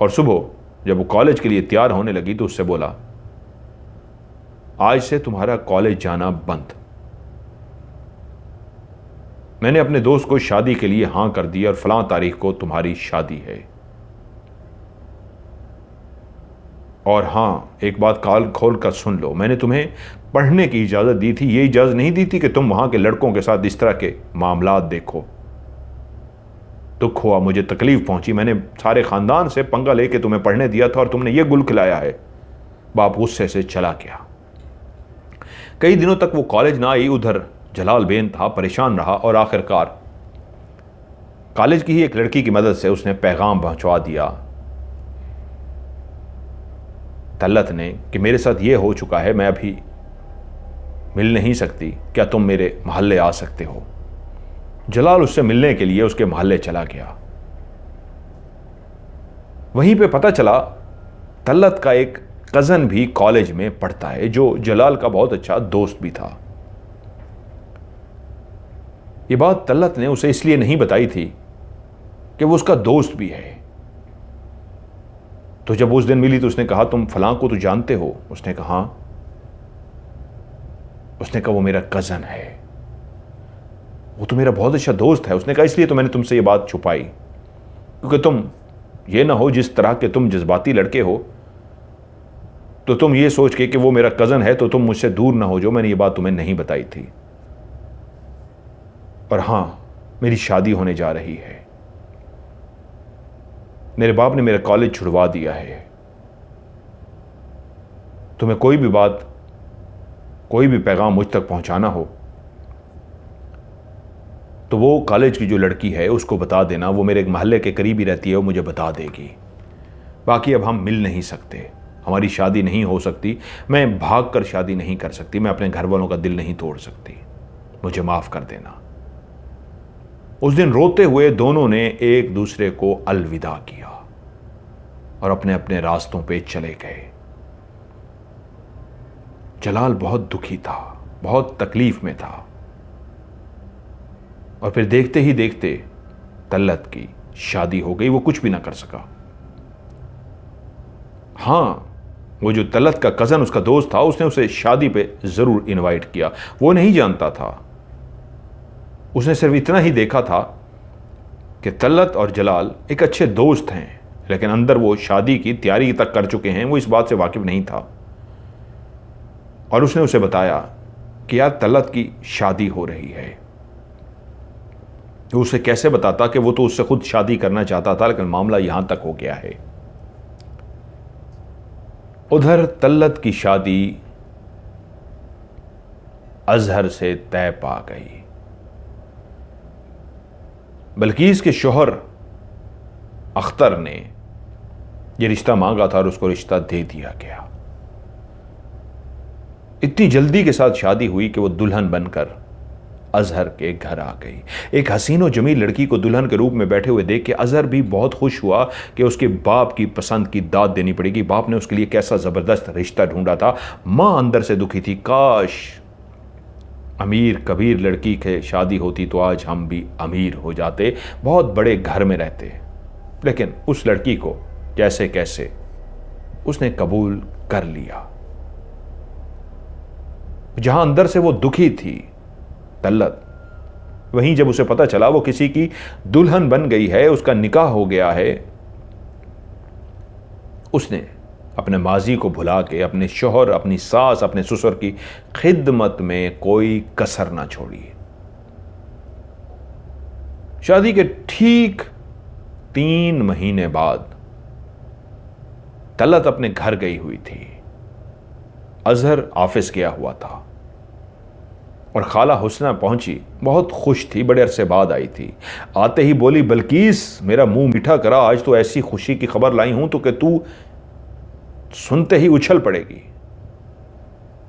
और सुबह जब वो कॉलेज के लिए तैयार होने लगी तो उससे बोला, आज से तुम्हारा कॉलेज जाना बंद। मैंने अपने दोस्त को शादी के लिए हां कर दी और फलां तारीख को तुम्हारी शादी है। और हां, एक बात कान खोल कर सुन लो, मैंने तुम्हें पढ़ने की इजाज़त दी थी, ये इजाज़त नहीं दी थी कि तुम वहां के लड़कों के साथ इस तरह के मामलात देखो। दुख हुआ, मुझे तकलीफ पहुंची, मैंने सारे ख़ानदान से पंगा लेके तुम्हें पढ़ने दिया था और तुमने ये गुल खिलाया है। बाप गुस्से से चला गया। कई दिनों तक वो कॉलेज ना आई। उधर जलाल बेन था, परेशान रहा और आखिरकार कॉलेज की ही एक लड़की की मदद से उसने पैगाम पहुंचवा दिया तलत ने कि मेरे साथ ये हो चुका है, मैं अभी मिल नहीं सकती, क्या तुम मेरे मोहल्ले आ सकते हो? जलाल उससे मिलने के लिए उसके मोहल्ले चला गया। वहीं पे पता चला तलत का एक कज़न भी कॉलेज में पढ़ता है जो जलाल का बहुत अच्छा दोस्त भी था। ये बात तलत ने उसे इसलिए नहीं बताई थी कि वो उसका दोस्त भी है। तो जब उस दिन मिली तो उसने कहा तुम फलां को तो जानते हो? उसने कहा हाँ। उसने कहा वो मेरा कज़न है, वो तो मेरा बहुत अच्छा दोस्त है। उसने कहा इसलिए तो मैंने तुमसे ये बात छुपाई क्योंकि तुम ये ना हो जिस तरह के तुम जज्बाती लड़के हो तो तुम ये सोच के कि वो मेरा कज़न है तो तुम मुझसे दूर ना हो जो मैंने ये बात तुम्हें नहीं बताई थी। पर हां, मेरी शादी होने जा रही है। मेरे बाप ने मेरा कॉलेज छुड़वा दिया है। तुम्हें कोई भी बात, कोई भी पैगाम मुझ तक पहुंचाना हो तो वो कॉलेज की जो लड़की है उसको बता देना। वो मेरे एक मोहल्ले के करीब ही रहती है, वो मुझे बता देगी। बाकी अब हम मिल नहीं सकते, हमारी शादी नहीं हो सकती। मैं भाग कर शादी नहीं कर सकती, मैं अपने घर वालों का दिल नहीं तोड़ सकती। मुझे माफ कर देना। उस दिन रोते हुए दोनों ने एक दूसरे को अलविदा किया और अपने अपने रास्तों पे चले गए। जलाल बहुत दुखी था, बहुत तकलीफ में था। और फिर देखते ही देखते तल्लत की शादी हो गई। वो कुछ भी ना कर सका। हां, वो जो तल्लत का कज़न उसका दोस्त था, उसने उसे शादी पे ज़रूर इनवाइट किया। वो नहीं जानता था, उसने सिर्फ इतना ही देखा था कि तल्लत और जलाल एक अच्छे दोस्त हैं, लेकिन अंदर वो शादी की तैयारी तक कर चुके हैं। वो इस बात से वाकिफ नहीं था। और उसने उसे बताया कि यार तल्लत की शादी हो रही है। तो उसे कैसे बताता कि वो तो उससे खुद शादी करना चाहता था, लेकिन मामला यहां तक हो गया है। उधर तल्लत की शादी अजहर से तय पा गई। बल्कीस के शोहर अख्तर ने यह रिश्ता मांगा था और उसको रिश्ता दे दिया गया। इतनी जल्दी के साथ शादी हुई कि वो दुल्हन बनकर अजहर के घर आ गई। एक हसीन और जमील लड़की को दुल्हन के रूप में बैठे हुए देख के अजहर भी बहुत खुश हुआ कि उसके बाप की पसंद की दाद देनी पड़ेगी। बाप ने उसके लिए कैसा जबरदस्त रिश्ता ढूंढा था। मां अंदर से दुखी थी, काश अमीर कबीर लड़की के शादी होती तो आज हम भी अमीर हो जाते, बहुत बड़े घर में रहते। लेकिन उस लड़की को कैसे कैसे उसने कबूल कर लिया। जहां अंदर से वो दुखी थी तल्लत, वहीं जब उसे पता चला वो किसी की दुल्हन बन गई है, उसका निकाह हो गया है, उसने अपने माजी को भुला के अपने शोहर, अपनी सास, अपने ससुर की खिदमत में कोई कसर ना छोड़ी। शादी के ठीक 3 महीने बाद तल्लत अपने घर गई हुई थी। अजहर ऑफिस गया हुआ था और खाला हुस्ना पहुंची। बहुत खुश थी, बड़े अरसे बाद आई थी। आते ही बोली, बल्कीस मेरा मुंह मीठा करा, आज तो ऐसी खुशी की खबर लाई हूं तो कि तू सुनते ही उछल पड़ेगी।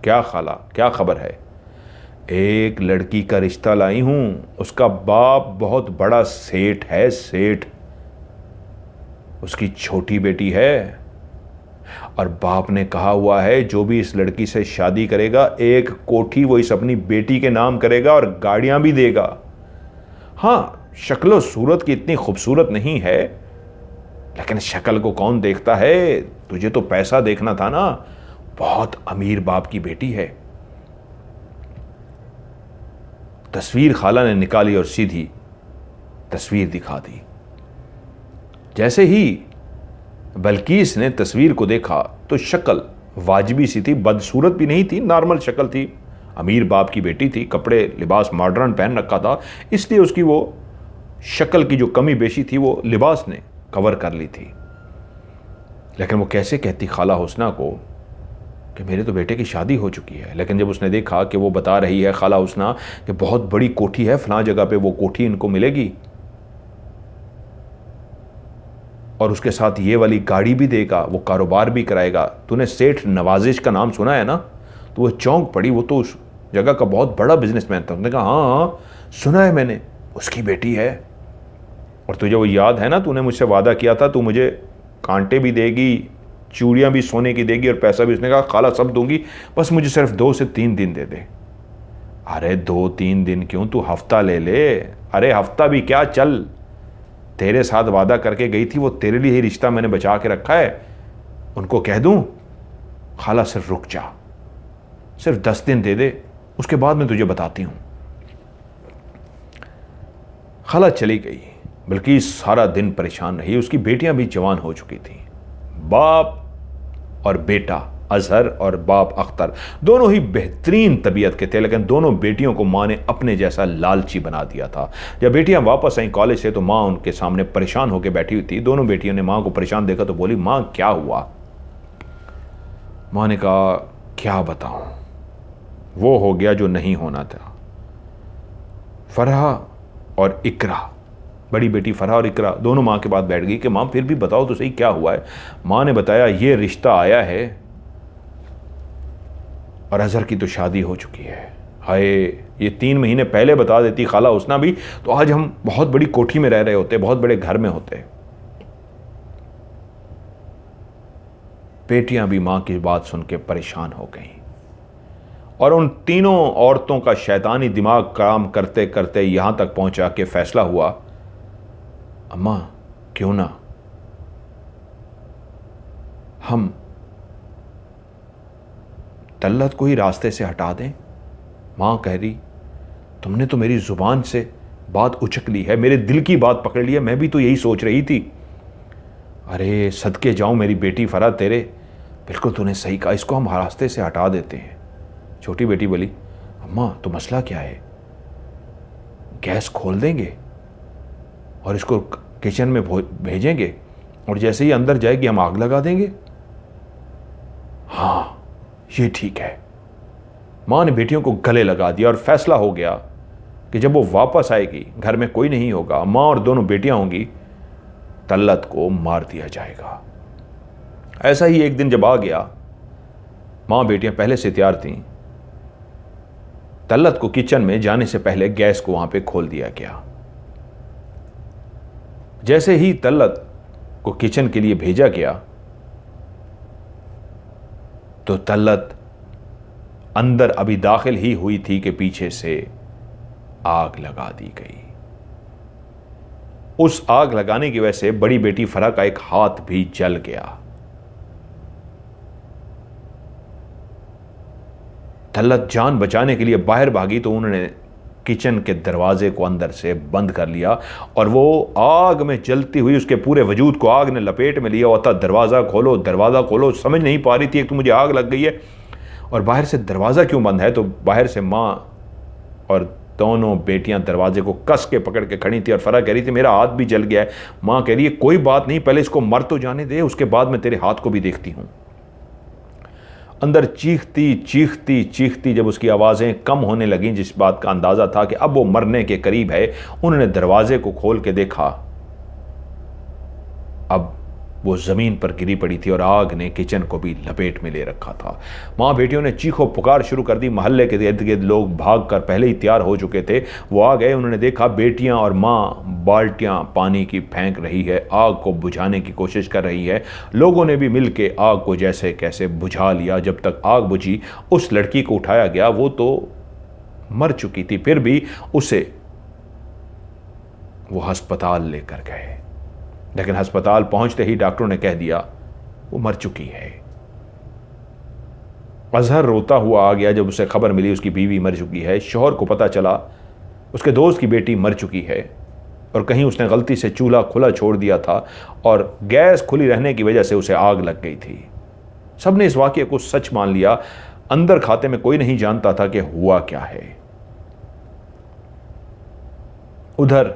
क्या खाला, क्या खबर है? एक लड़की का रिश्ता लाई हूं, उसका बाप बहुत बड़ा सेठ है, सेठ। उसकी छोटी बेटी है और बाप ने कहा हुआ है जो भी इस लड़की से शादी करेगा, एक कोठी वो इस अपनी बेटी के नाम करेगा और गाड़ियां भी देगा। हां, शक्ल और सूरत की इतनी खूबसूरत नहीं है, लेकिन शक्ल को कौन देखता है? तुझे तो पैसा देखना था ना। बहुत अमीर बाप की बेटी है। तस्वीर खाला ने निकाली और सीधी तस्वीर दिखा दी। जैसे ही बल्कीस ने तस्वीर को देखा तो शक्ल वाजिबी सी थी, बदसूरत भी नहीं थी, नॉर्मल शक्ल थी। अमीर बाप की बेटी थी, कपड़े लिबास मॉडर्न पहन रखा था, इसलिए उसकी वो शक्ल की जो कमी बेशी थी वो लिबास ने कवर कर ली थी। लेकिन वो कैसे कहती खाला हुस्ना को कि मेरे तो बेटे की शादी हो चुकी है। लेकिन जब उसने देखा कि वो बता रही है खाला हुस्ना कि बहुत बड़ी कोठी है फलां जगह पे, वो कोठी इनको मिलेगी और उसके साथ ये वाली गाड़ी भी देगा, वो कारोबार भी कराएगा। तूने सेठ नवाजिश का नाम सुना है ना? तो वो चौंक पड़ी। वो तो उस जगह का बहुत बड़ा बिजनेसमैन था। उसने कहा हाँ सुना है मैंने, उसकी बेटी है। और तुझे वो याद है ना, तूने मुझसे वादा किया था तू मुझे कांटे भी देगी, चूड़ियाँ भी सोने की देगी और पैसा भी। उसने कहा खाला सब दूंगी, बस मुझे सिर्फ 2 से 3 दिन दे दे। अरे 2-3 दिन क्यों, तू हफ्ता ले ले। अरे हफ्ता भी क्या, चल, तेरे साथ वादा करके गई थी, वो तेरे लिए ही रिश्ता मैंने बचा के रखा है, उनको कह दूं? खाला सिर्फ रुक जा, सिर्फ 10 दिन दे दे, उसके बाद मैं तुझे बताती हूं। खाला चली गई। बल्कि सारा दिन परेशान रही। उसकी बेटियां भी जवान हो चुकी थीं। बाप और बेटा अजहर और बाप अख्तर दोनों ही बेहतरीन तबीयत के थे, लेकिन दोनों बेटियों को माँ ने अपने जैसा लालची बना दिया था। जब बेटियां वापस आई कॉलेज से तो माँ उनके सामने परेशान होकर बैठी हुई थी। दोनों बेटियों ने माँ को परेशान देखा तो बोली, माँ क्या हुआ? माँ ने कहा, क्या बताऊं, वो हो गया जो नहीं होना था। फरहा और इकरा, बड़ी बेटी फरहा और इकरा दोनों माँ के पास बैठ गई कि माँ फिर भी बताओ तो सही क्या हुआ है। माँ ने बताया, ये रिश्ता आया है और अजहर की तो शादी हो चुकी है। हाय, ये 3 महीने पहले बता देती खाला हुस्ना भी तो आज हम बहुत बड़ी कोठी में रह रहे होते, बहुत बड़े घर में होते। बेटियां भी मां की बात सुन के परेशान हो गईं और उन तीनों औरतों का शैतानी दिमाग काम करते करते यहां तक पहुंचा कि फैसला हुआ, अम्मा क्यों ना हम तल्लत को ही रास्ते से हटा दें। मां कह रही, तुमने तो मेरी जुबान से बात उचक ली है, मेरे दिल की बात पकड़ ली है, मैं भी तो यही सोच रही थी। अरे सदके जाऊं मेरी बेटी फरा तेरे, बिल्कुल तूने सही कहा, इसको हम रास्ते से हटा देते हैं। छोटी बेटी बोली, अम्मा तो मसला क्या है? गैस खोल देंगे और इसको किचन में भेजेंगे और जैसे ही अंदर जाएगी हम आग लगा देंगे। हाँ ये ठीक है। मां ने बेटियों को गले लगा दिया और फैसला हो गया कि जब वो वापस आएगी घर में कोई नहीं होगा, मां और दोनों बेटियां होंगी, तल्लत को मार दिया जाएगा। ऐसा ही एक दिन जब आ गया, मां बेटियां पहले से तैयार थीं। तल्लत को किचन में जाने से पहले गैस को वहां पे खोल दिया गया। जैसे ही तल्लत को किचन के लिए भेजा गया तो तल्लत अंदर अभी दाखिल ही हुई थी कि पीछे से आग लगा दी गई। उस आग लगाने की वजह से बड़ी बेटी फरा का एक हाथ भी जल गया। तल्लत जान बचाने के लिए बाहर भागी तो उन्होंने किचन के दरवाजे को अंदर से बंद कर लिया और वो आग में जलती हुई उसके पूरे वजूद को आग ने लपेट में लिया होता। दरवाज़ा खोलो, दरवाज़ा खोलो, समझ नहीं पा रही थी। एक तो मुझे आग लग गई है और बाहर से दरवाज़ा क्यों बंद है। तो बाहर से माँ और दोनों बेटियां दरवाजे को कस के पकड़ के खड़ी थी और फरा कह रही थी, मेरा हाथ भी जल गया है। माँ कह रही है, कोई बात नहीं, पहले इसको मर तो जाने दे, उसके बाद मैं तेरे हाथ को भी देखती हूँ। अंदर चीखती चीखती चीखती जब उसकी आवाज़ें कम होने लगीं, जिस बात का अंदाज़ा था कि अब वो मरने के करीब है, उन्होंने दरवाजे को खोल के देखा। अब वो ज़मीन पर गिरी पड़ी थी और आग ने किचन को भी लपेट में ले रखा था। माँ बेटियों ने चीखो पुकार शुरू कर दी। मोहल्ले के इर्द गिर्द लोग भाग कर पहले ही तैयार हो चुके थे। वो आ गए, उन्होंने देखा बेटियां और माँ बाल्टियां पानी की फेंक रही है, आग को बुझाने की कोशिश कर रही है। लोगों ने भी मिल के आग को जैसे कैसे बुझा लिया। जब तक आग बुझी, उस लड़की को उठाया गया। वो तो मर चुकी थी, फिर भी उसे वो अस्पताल लेकर गए, लेकिन अस्पताल पहुंचते ही डॉक्टरों ने कह दिया वो मर चुकी है। अजहर रोता हुआ आ गया जब उसे खबर मिली उसकी बीवी मर चुकी है। शौहर को पता चला उसके दोस्त की बेटी मर चुकी है और कहीं उसने गलती से चूल्हा खुला छोड़ दिया था और गैस खुली रहने की वजह से उसे आग लग गई थी। सबने इस वाकये को सच मान लिया। अंदर खाते में कोई नहीं जानता था कि हुआ क्या है। उधर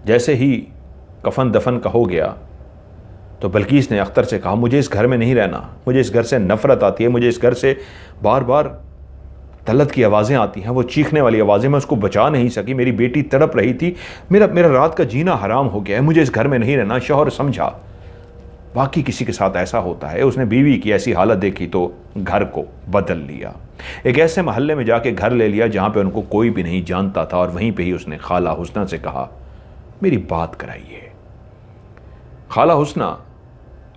जैसे ही कफन दफन का हो गया तो बल्कीस ने अख्तर से कहा, मुझे इस घर में नहीं रहना, मुझे इस घर से नफरत आती है, मुझे इस घर से बार बार तल्लत की आवाज़ें आती हैं, वो चीखने वाली आवाज़ें, मैं उसको बचा नहीं सकी, मेरी बेटी तड़प रही थी, मेरा रात का जीना हराम हो गया है, मुझे इस घर में नहीं रहना। शौहर समझा बाकी किसी के साथ ऐसा होता है। उसने बीवी की ऐसी हालत देखी तो घर को बदल लिया। एक ऐसे महल्ले में जाके घर ले लिया जहाँ पे उनको कोई भी नहीं जानता था और वहीं पे ही उसने खाला हुस्ना से कहा, मेरी बात कराइए। खाला हुस्ना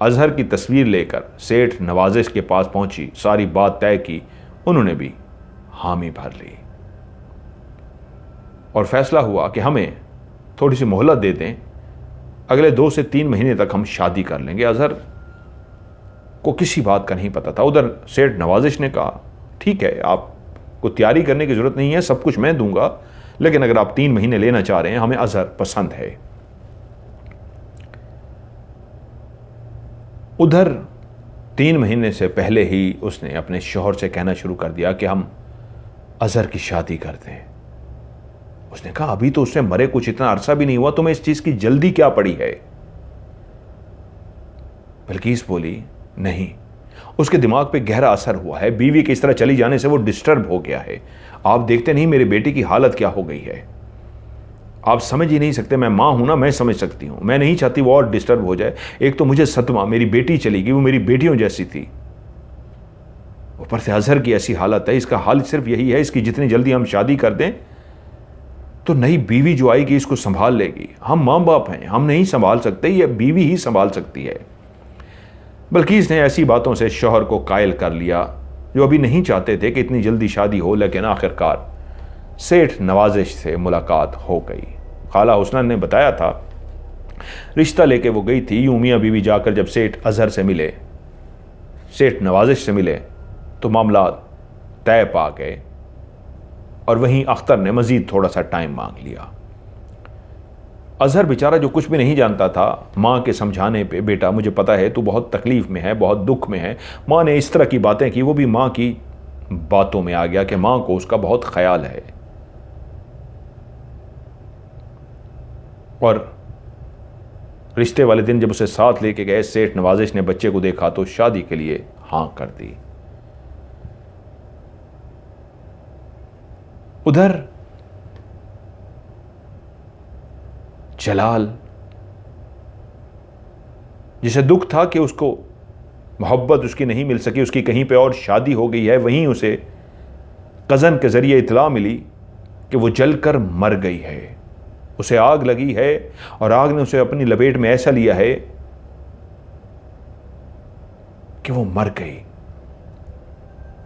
अजहर की तस्वीर लेकर सेठ नवाजिश के पास पहुंची, सारी बात तय की, उन्होंने भी हामी भर ली और फैसला हुआ कि हमें थोड़ी सी मोहलत दे दें, अगले 2 से 3 महीने तक हम शादी कर लेंगे। अजहर को किसी बात का नहीं पता था। उधर सेठ नवाजिश ने कहा, ठीक है, आपको तैयारी करने की ज़रूरत नहीं है, सब कुछ मैं दूंगा, लेकिन अगर आप 3 महीने लेना चाह रहे हैं, हमें अजहर पसंद है। उधर 3 महीने से पहले ही उसने अपने शौहर से कहना शुरू कर दिया कि हम अजहर की शादी करते हैं। उसने कहा अभी तो उससे मरे कुछ इतना अरसा भी नहीं हुआ, तुम्हें इस चीज की जल्दी क्या पड़ी है? बिल्किस बोली नहीं, उसके दिमाग पे गहरा असर हुआ है। बीवी के इस तरह चली जाने से वो डिस्टर्ब हो गया है। आप देखते नहीं मेरी बेटी की हालत क्या हो गई है, आप समझ ही नहीं सकते। मैं मां हूं ना, मैं समझ सकती हूं। मैं नहीं चाहती वो और डिस्टर्ब हो जाए। एक तो मुझे सदमा, मेरी बेटी चली गई, वो मेरी बेटियों जैसी थी, ऊपर से अजहर की ऐसी हालत है। इसका हाल सिर्फ यही है, इसकी जितनी जल्दी हम शादी कर दें तो नई बीवी जो आएगी इसको संभाल लेगी। हम मां बाप हैं, हम नहीं संभाल सकते, ये बीवी ही संभाल सकती है। बल्किस ने ऐसी बातों से शौहर को कायल कर लिया, जो अभी नहीं चाहते थे कि इतनी जल्दी शादी हो। लेकिन आखिरकार सेठ नवाजिश से मुलाकात हो गई। खाला हुस्ना ने बताया था, रिश्ता लेके वो गई थी। यूं मियां बीवी जाकर जब सेठ अजहर से मिले, सेठ नवाजिश से मिले, तो मामला तय पा गए। और वहीं अख्तर ने मजीद थोड़ा सा टाइम मांग लिया। अजहर बेचारा जो कुछ भी नहीं जानता था, माँ के समझाने पे, बेटा मुझे पता है तू बहुत तकलीफ में है, बहुत दुख में है। माँ ने इस तरह की बातें की, वो भी माँ की बातों में आ गया कि माँ को उसका बहुत ख्याल है। और रिश्ते वाले दिन जब उसे साथ लेके गए, सेठ नवाजिश ने बच्चे को देखा तो शादी के लिए हाँ कर दी। उधर जलाल, जिसे दुख था कि उसको मोहब्बत उसकी नहीं मिल सकी, उसकी कहीं पे और शादी हो गई है, वहीं उसे कज़न के जरिए इत्तला मिली कि वो जलकर मर गई है, उसे आग लगी है और आग ने उसे अपनी लपेट में ऐसा लिया है कि वो मर गई।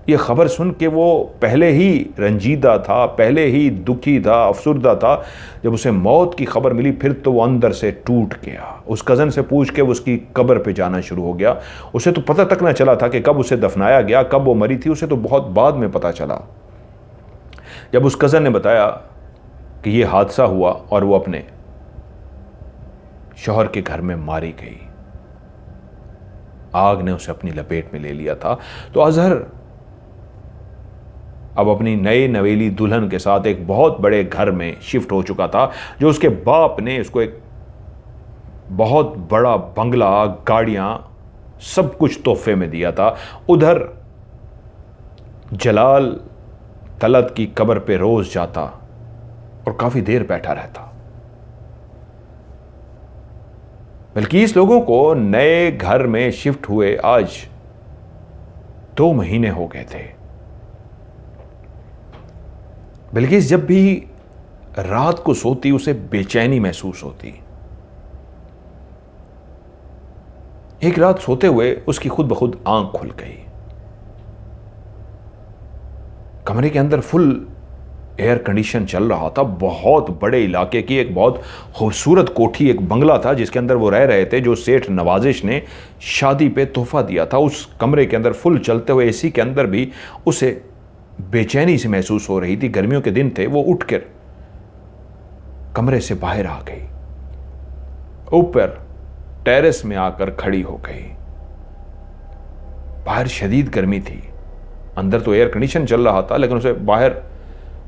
ये खबर सुन के वो पहले ही रंजीदा था, पहले ही दुखी था, अफसुर्दा था। जब उसे मौत की खबर मिली फिर तो वो अंदर से टूट गया। उस कज़न से पूछ के वो उसकी कब्र पे जाना शुरू हो गया। उसे तो पता तक ना चला था कि कब उसे दफनाया गया, कब वो मरी थी, उसे तो बहुत बाद में पता चला। जब उस कज़न ने बताया कि ये हादसा हुआ और वो अपने शौहर के घर में मारी गई, आग ने उसे अपनी लपेट में ले लिया था, तो अजहर अब अपनी नई नवेली दुल्हन के साथ एक बहुत बड़े घर में शिफ्ट हो चुका था, जो उसके बाप ने उसको एक बहुत बड़ा बंगला, गाड़ियां, सब कुछ तोहफे में दिया था। उधर जलाल तलत की कब्र पे रोज जाता और काफी देर बैठा रहता। बल्कि इस लोगों को नए घर में शिफ्ट हुए आज 2 महीने हो गए थे। बिल्किस जब भी रात को सोती उसे बेचैनी महसूस होती। एक रात सोते हुए उसकी खुद ब खुद आंख खुल गई। कमरे के अंदर फुल एयर कंडीशन चल रहा था। बहुत बड़े इलाके की एक बहुत खूबसूरत कोठी, एक बंगला था जिसके अंदर वो रह रहे थे, जो सेठ नवाजिश ने शादी पे तोहफा दिया था। उस कमरे के अंदर फुल चलते हुए एसी के अंदर भी उसे बेचैनी से महसूस हो रही थी। गर्मियों के दिन थे। वो उठकर कमरे से बाहर आ गई, ऊपर टेरेस में आकर खड़ी हो गई। बाहर शदीद गर्मी थी, अंदर तो एयर कंडीशन चल रहा था, लेकिन उसे बाहर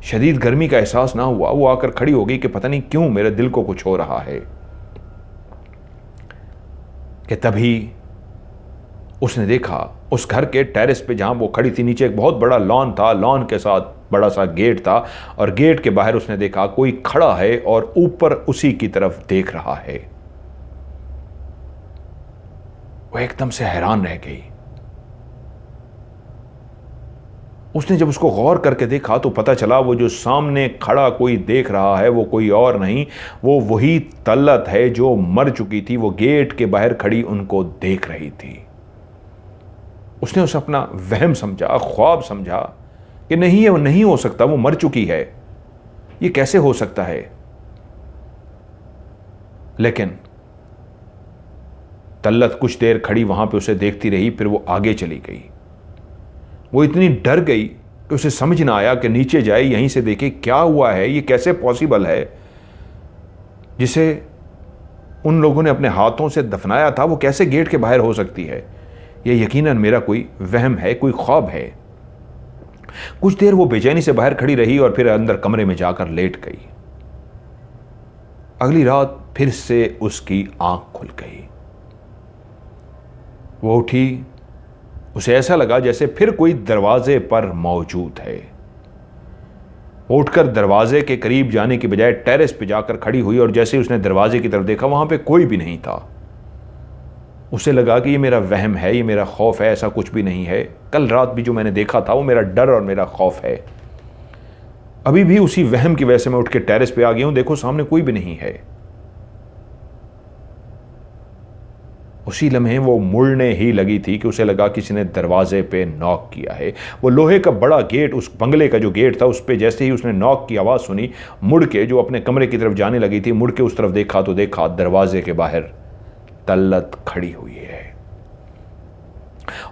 शदीद गर्मी का एहसास ना हुआ। वो आकर खड़ी हो गई कि पता नहीं क्यों मेरे दिल को कुछ हो रहा है। कि तभी उसने देखा उस घर के टेरेस पे जहां वो खड़ी थी, नीचे एक बहुत बड़ा लॉन था। लॉन के साथ बड़ा सा गेट था और गेट के बाहर उसने देखा कोई खड़ा है और ऊपर उसी की तरफ देख रहा है। वो एकदम से हैरान रह गई। उसने जब उसको गौर करके देखा तो पता चला वो जो सामने खड़ा कोई देख रहा है वो कोई और नहीं, वो वही तलत है जो मर चुकी थी। वो गेट के बाहर खड़ी उनको देख रही थी। उसने उसे अपना वहम समझा, ख्वाब समझा कि नहीं, वो नहीं हो सकता, वो मर चुकी है, ये कैसे हो सकता है। लेकिन तल्लत कुछ देर खड़ी वहां पे उसे देखती रही, फिर वो आगे चली गई। वो इतनी डर गई कि उसे समझ ना आया कि नीचे जाए, यहीं से देखे क्या हुआ है, ये कैसे पॉसिबल है। जिसे उन लोगों ने अपने हाथों से दफनाया था वो कैसे गेट के बाहर हो सकती है। यह यकीनन मेरा कोई वहम है, कोई ख्वाब है। कुछ देर वो बेचैनी से बाहर खड़ी रही और फिर अंदर कमरे में जाकर लेट गई। अगली रात फिर से उसकी आंख खुल गई। वो उठी, उसे ऐसा लगा जैसे फिर कोई दरवाजे पर मौजूद है। वो उठकर दरवाजे के करीब जाने की बजाय टेरेस पे जाकर खड़ी हुई और जैसे उसने दरवाजे की तरफ देखा वहां पे कोई भी नहीं था। उसे लगा कि ये मेरा वहम है, ये मेरा खौफ है, ऐसा कुछ भी नहीं है। कल रात भी जो मैंने देखा था वो मेरा डर और मेरा खौफ है। अभी भी उसी वहम की वजह से मैं उठ के टेरेस पे आ गया हूं, देखो सामने कोई भी नहीं है। उसी लम्हे वो मुड़ने ही लगी थी कि उसे लगा किसी ने दरवाजे पे नॉक किया है। वो लोहे का बड़ा गेट, उस बंगले का जो गेट था, उस पे जैसे ही उसने नॉक की आवाज़ सुनी, मुड़ के जो अपने कमरे की तरफ जाने लगी थी, मुड़ के उस तरफ देखा तो देखा दरवाजे के बाहर तल्लत खड़ी हुई है।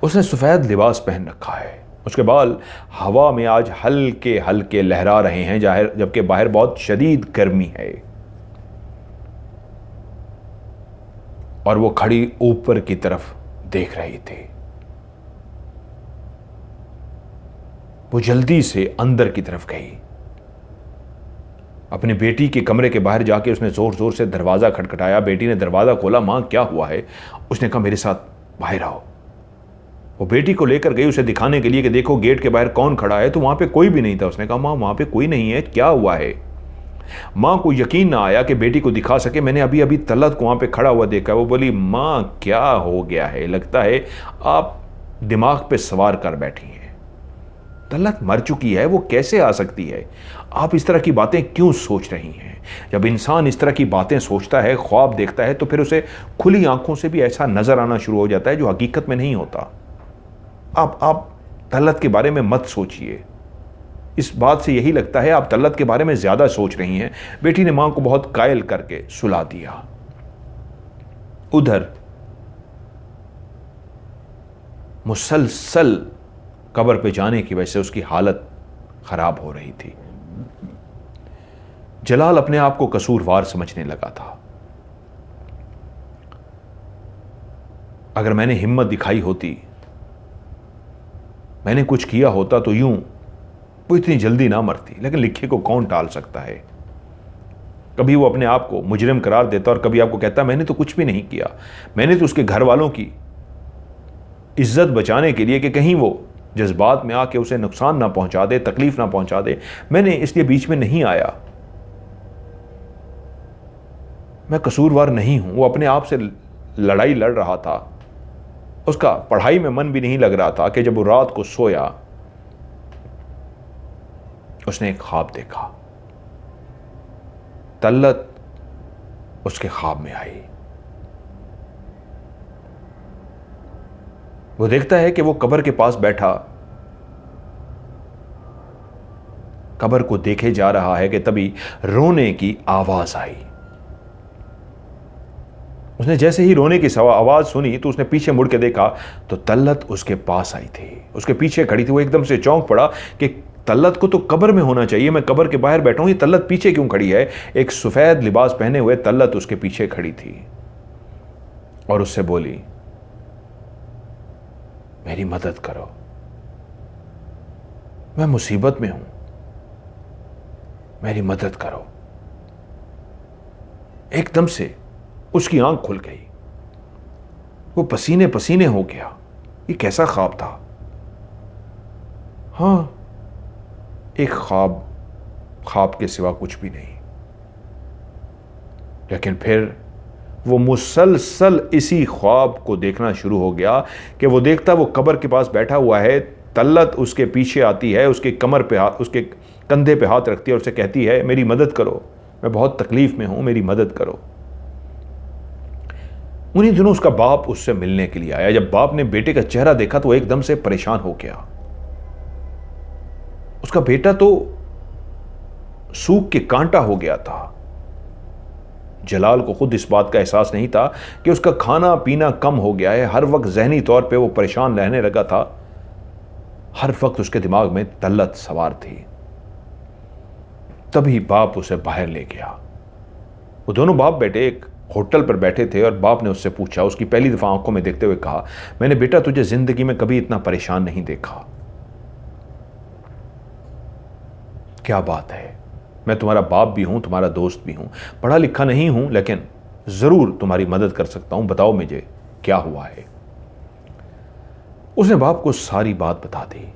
उसने सफ़ेद लिबास पहन रखा है, उसके बाल हवा में आज हल्के हल्के लहरा रहे हैं, जबकि बाहर बहुत शदीद गर्मी है। और वो खड़ी ऊपर की तरफ देख रही थी। वो जल्दी से अंदर की तरफ गई। अपनी बेटी के कमरे के बाहर जाके उसने जोर जोर से दरवाजा खटखटाया। बेटी ने दरवाजा खोला। मां क्या हुआ है? उसने कहा मेरे साथ बाहर आओ। वो बेटी को लेकर गई उसे दिखाने के लिए कि देखो गेट के बाहर कौन खड़ा है, तो वहां पे कोई भी नहीं था। उसने कहा मां वहां पे कोई नहीं है, क्या हुआ है? मां को यकीन ना आया कि बेटी को दिखा सके। मैंने अभी अभी तल्लत को वहां पे खड़ा हुआ देखा। वो बोली मां क्या हो गया है? लगता है आप दिमाग पे सवार कर बैठी हैं। तल्लत मर चुकी है, वो कैसे आ सकती है? आप इस तरह की बातें क्यों सोच रही हैं? जब इंसान इस तरह की बातें सोचता है, ख्वाब देखता है, तो फिर उसे खुली आंखों से भी ऐसा नजर आना शुरू हो जाता है जो हकीकत में नहीं होता। आप तल्लत के बारे में मत सोचिए। इस बात से यही लगता है आप तल्लत के बारे में ज्यादा सोच रही हैं। बेटी ने मां को बहुत कायल करके सुला दिया। उधर मुसलसल कब्र पे जाने की वजह से उसकी हालत खराब हो रही थी। जलाल अपने आप को कसूरवार समझने लगा था। अगर मैंने हिम्मत दिखाई होती, मैंने कुछ किया होता, तो यूं वो इतनी जल्दी ना मरती। लेकिन लिखे को कौन टाल सकता है? कभी वो अपने आप को मुजरिम करार देता और कभी आपको कहता मैंने तो कुछ भी नहीं किया। मैंने तो उसके घर वालों की इज्जत बचाने के लिए कि कहीं वो जज्बात में आके उसे नुकसान ना पहुंचा दे, तकलीफ ना पहुंचा दे, मैंने इसलिए बीच में नहीं आया। मैं कसूरवार नहीं हूं। वो अपने आप से लड़ाई लड़ रहा था। उसका पढ़ाई में मन भी नहीं लग रहा था कि जब वो रात को सोया उसने एक ख्वाब देखा। तल्लत उसके ख्वाब में आई। वो देखता है कि वो कब्र के पास बैठा कब्र को देखे जा रहा है कि तभी रोने की आवाज आई। उसने जैसे ही रोने की आवाज सुनी तो उसने पीछे मुड़ के देखा तो तल्लत उसके पास आई थी, उसके पीछे खड़ी थी। वो एकदम से चौंक पड़ा कि तल्लत को तो कब्र में होना चाहिए, मैं कब्र के बाहर बैठा हूं, ये तल्लत पीछे क्यों खड़ी है? एक सफेद लिबास पहने हुए तल्लत उसके पीछे खड़ी थी और उससे बोली मेरी मदद करो, मैं मुसीबत में हूं, मेरी मदद करो। एकदम से उसकी आंख खुल गई। वो पसीने पसीने हो गया। ये कैसा ख्वाब था? हां, एक ख्वाब के सिवा कुछ भी नहीं। लेकिन फिर वो मुसलसल इसी ख्वाब को देखना शुरू हो गया कि वो देखता वो कब्र के पास बैठा हुआ है, तल्लत उसके पीछे आती है, उसके कमर पे हाथ, उसके कंधे पे हाथ रखती है और उसे कहती है मेरी मदद करो, मैं बहुत तकलीफ में हूं, मेरी मदद करो। उन्हीं दिनों उसका बाप उससे मिलने के लिए आया। जब बाप ने बेटे का चेहरा देखा तो एकदम से परेशान हो गया। उसका बेटा तो सूख के कांटा हो गया था। जलाल को खुद इस बात का एहसास नहीं था कि उसका खाना पीना कम हो गया है। हर वक्त ज़हनी तौर पे वो परेशान रहने लगा था। हर वक्त उसके दिमाग में तल्लत सवार थी। तभी बाप उसे बाहर ले गया। वो दोनों बाप बेटे एक होटल पर बैठे थे और बाप ने उससे पूछा, उसकी पहली दफा आंखों में देखते हुए कहा, मैंने बेटा तुझे जिंदगी में कभी इतना परेशान नहीं देखा। क्या बात है, मैं तुम्हारा बाप भी हूं, तुम्हारा दोस्त भी हूं, पढ़ा लिखा नहीं हूं, लेकिन जरूर तुम्हारी मदद कर सकता हूं, बताओ मुझे क्या हुआ है। उसने बाप को सारी बात बता दी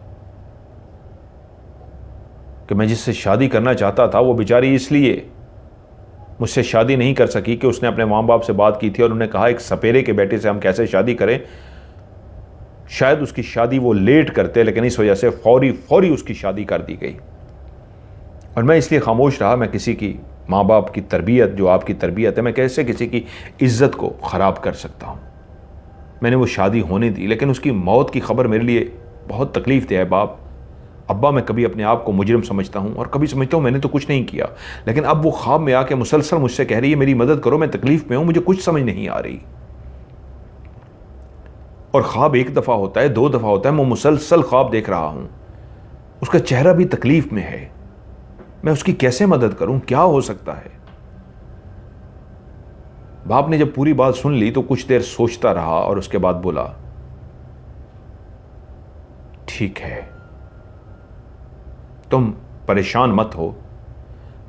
कि मैं जिससे शादी करना चाहता था वो बेचारी इसलिए मुझसे शादी नहीं कर सकी कि उसने अपने मां बाप से बात की थी और उन्होंने कहा एक सपेरे के बेटे से हम कैसे शादी करें। शायद उसकी शादी वो लेट करते, लेकिन इस वजह से फौरी उसकी शादी कर दी गई और मैं इसलिए खामोश रहा। मैं किसी की माँ बाप की तरबियत, जो आपकी तरबियत है, मैं कैसे किसी की इज्जत को ख़राब कर सकता हूँ। मैंने वो शादी होने दी, लेकिन उसकी मौत की खबर मेरे लिए बहुत तकलीफ दे है बाप। अब्बा, मैं कभी अपने आप को मुजरिम समझता हूँ और कभी समझता हूँ मैंने तो कुछ नहीं किया, लेकिन अब वो ख्वाब में आके मुसलसल मुझसे कह रही है मेरी मदद करो, मैं तकलीफ में हूँ, मुझे कुछ समझ नहीं आ रही। और ख्वाब एक दफ़ा होता है, 2 दफ़ा होता है, मैं मुसलसल ख्वाब देख रहा हूँ। उसका चेहरा भी तकलीफ में है, मैं उसकी कैसे मदद करूं, क्या हो सकता है। बाप ने जब पूरी बात सुन ली तो कुछ देर सोचता रहा और उसके बाद बोला, ठीक है, तुम परेशान मत हो,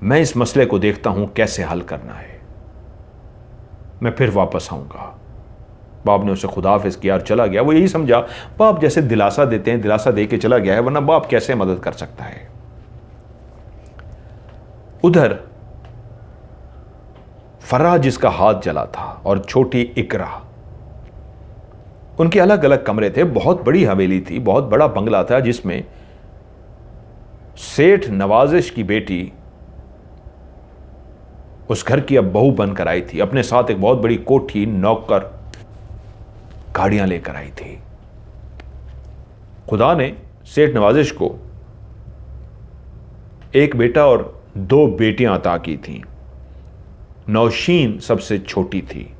मैं इस मसले को देखता हूं कैसे हल करना है, मैं फिर वापस आऊंगा। बाप ने उसे खुदाफिज किया और चला गया। वो यही समझा बाप जैसे दिलासा देते हैं, दिलासा दे के चला गया है, वरना बाप कैसे मदद कर सकता है। उधर फराह जिसका हाथ जला था और छोटी इकरा, उनके अलग अलग कमरे थे। बहुत बड़ी हवेली थी, बहुत बड़ा बंगला था जिसमें सेठ नवाजिश की बेटी उस घर की अब बहू बनकर आई थी। अपने साथ एक बहुत बड़ी कोठी, नौकर, गाड़ियां लेकर आई थी। खुदा ने सेठ नवाजिश को एक बेटा और 2 बेटियां अता की थीं। नौशीन सबसे छोटी थी।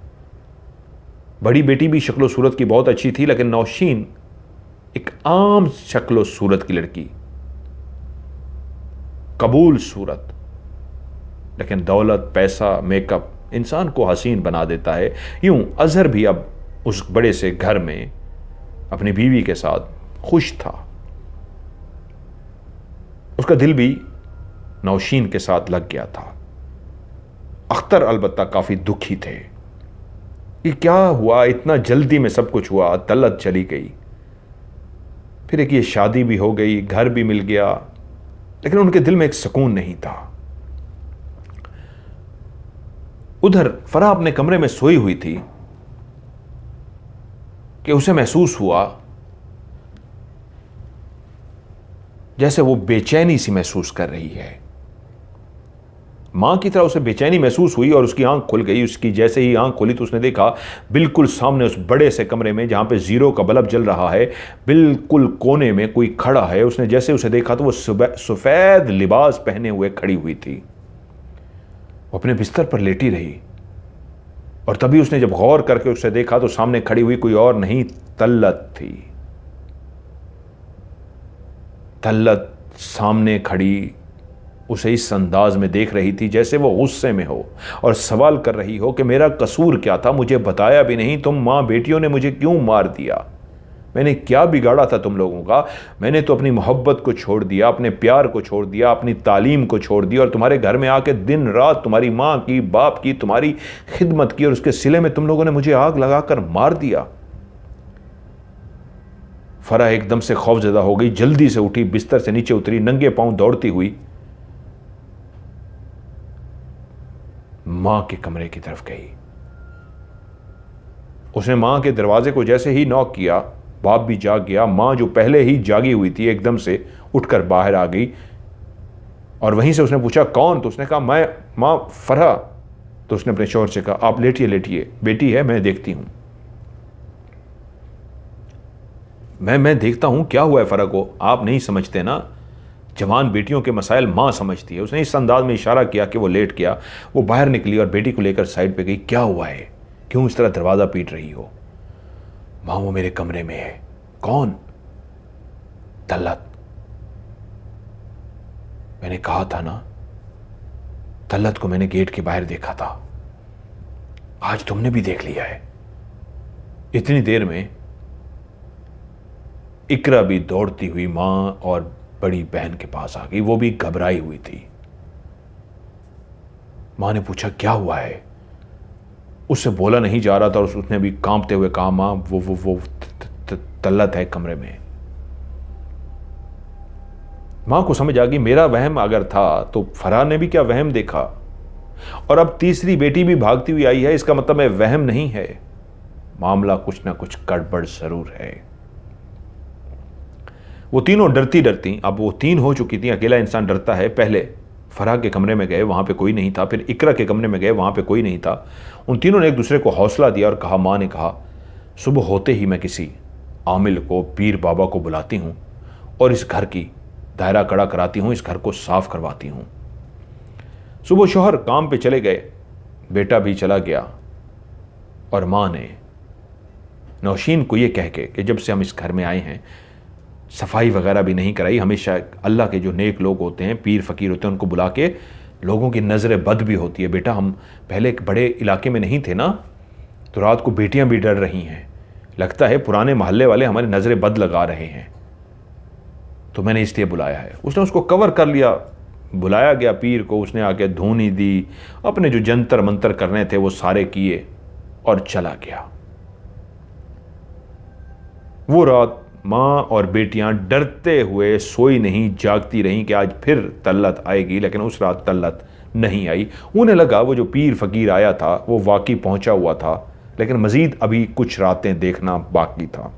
बड़ी बेटी भी शक्लो सूरत की बहुत अच्छी थी, लेकिन नौशीन एक आम शक्लो सूरत की लड़की, कबूल सूरत, लेकिन दौलत, पैसा, मेकअप इंसान को हसीन बना देता है। यूं अजहर भी अब उस बड़े से घर में अपनी बीवी के साथ खुश था। उसका दिल भी नौशीन के साथ लग गया था। अख्तर अलबत्ता काफी दुखी थे कि क्या हुआ, इतना जल्दी में सब कुछ हुआ, तलत चली गई, फिर एक ये शादी भी हो गई, घर भी मिल गया, लेकिन उनके दिल में एक सुकून नहीं था। उधर फराह अपने कमरे में सोई हुई थी कि उसे महसूस हुआ जैसे वो बेचैनी सी महसूस कर रही है। मां की तरह उसे बेचैनी महसूस हुई और उसकी आंख खुल गई। उसकी जैसे ही आंख खुली तो उसने देखा बिल्कुल सामने उस बड़े से कमरे में, जहां पे जीरो का बल्ब जल रहा है, बिल्कुल कोने में कोई खड़ा है। उसने जैसे उसे देखा तो वो सफेद लिबास पहने हुए खड़ी हुई थी। वो अपने बिस्तर पर लेटी रही और तभी उसने जब गौर करके उसे देखा तो सामने खड़ी हुई कोई और नहीं, तल्लत थी। तल्लत सामने खड़ी उसे इस अंदाज में देख रही थी जैसे वो गुस्से में हो और सवाल कर रही हो कि मेरा कसूर क्या था, मुझे बताया भी नहीं, तुम मां बेटियों ने मुझे क्यों मार दिया, मैंने क्या बिगाड़ा था तुम लोगों का। मैंने तो अपनी मोहब्बत को छोड़ दिया, अपने प्यार को छोड़ दिया, अपनी तालीम को छोड़ दिया और तुम्हारे घर में आके दिन रात तुम्हारी मां की, बाप की, तुम्हारी खिदमत की और उसके सिले में तुम लोगों ने मुझे आग लगाकर मार दिया। फराह एकदम से खौफजदा हो गई, जल्दी से उठी, बिस्तर से नीचे उतरी, नंगे पांव दौड़ती हुई मां के कमरे की तरफ गई। उसने मां के दरवाजे को जैसे ही नॉक किया, बाप भी जाग गया। मां जो पहले ही जागी हुई थी एकदम से उठकर बाहर आ गई और वहीं से उसने पूछा कौन, तो उसने कहा मैं मां फराह। तो उसने अपने शौहर से कहा आप लेटिए लेटिए, बेटी है, मैं देखती हूं, मैं देखता हूं क्या हुआ है फराह को, आप नहीं समझते ना, जवान बेटियों के मसाइल मां समझती है। उसने इस अंदाज में इशारा किया कि वो लेट गया। वो बाहर निकली और बेटी को लेकर साइड पे गई। क्या हुआ है, क्यों इस तरह दरवाजा पीट रही हो? मां वो मेरे कमरे में है। कौन? तल्लत, मैंने कहा था ना, तल्लत को मैंने गेट के बाहर देखा था, आज तुमने भी देख लिया है। इतनी देर में इकरा भी दौड़ती हुई मां और बड़ी बहन के पास आ गई। वो भी घबराई हुई थी। मां ने पूछा क्या हुआ है। उससे बोला नहीं जा रहा था और उसने भी कांपते हुए कहा, मां वो तल्लत है कमरे में। मां को समझ आ गई मेरा वहम अगर था तो फरहान ने भी क्या वहम देखा, और अब तीसरी बेटी भी भागती हुई आई है, इसका मतलब है वहम नहीं है, मामला कुछ ना कुछ गड़बड़ जरूर है। वो तीनों डरती डरती, अब वो तीन हो चुकी थी, अकेला इंसान डरता है। पहले फराह के कमरे में गए, वहां पे कोई नहीं था, फिर इकरा के कमरे में गए, वहां पे कोई नहीं था। उन तीनों ने एक दूसरे को हौसला दिया और कहा, मां ने कहा सुबह होते ही मैं किसी आमिल को, पीर बाबा को बुलाती हूं और इस घर की दायरा कड़ा कराती हूं, इस घर को साफ करवाती हूं। सुबह शौहर काम पे चले गए, बेटा भी चला गया, और मां ने नौशीन को यह कह के कि जब से हम इस घर में आए हैं सफाई वगैरह भी नहीं कराई। हमेशा अल्लाह के जो नेक लोग होते हैं, पीर फकीर होते हैं, उनको बुला के, लोगों की नज़र बद भी होती है। बेटा हम पहले एक बड़े इलाके में नहीं थे ना, तो रात को बेटियां भी डर रही हैं, लगता है पुराने मोहल्ले वाले हमारी नज़र बद लगा रहे हैं, तो मैंने इसलिए बुलाया है। उसने उसको कवर कर लिया। बुलाया गया पीर को, उसने आके धूनी दी, अपने जो जंतर मंतर करने थे वो सारे किए और चला गया। वो रात मां और बेटियां डरते हुए सोई नहीं, जागती रहीं कि आज फिर तल्लत आएगी, लेकिन उस रात तल्लत नहीं आई। उन्हें लगा वो जो पीर फकीर आया था वो वाकई पहुंचा हुआ था, लेकिन मजीद अभी कुछ रातें देखना बाकी था।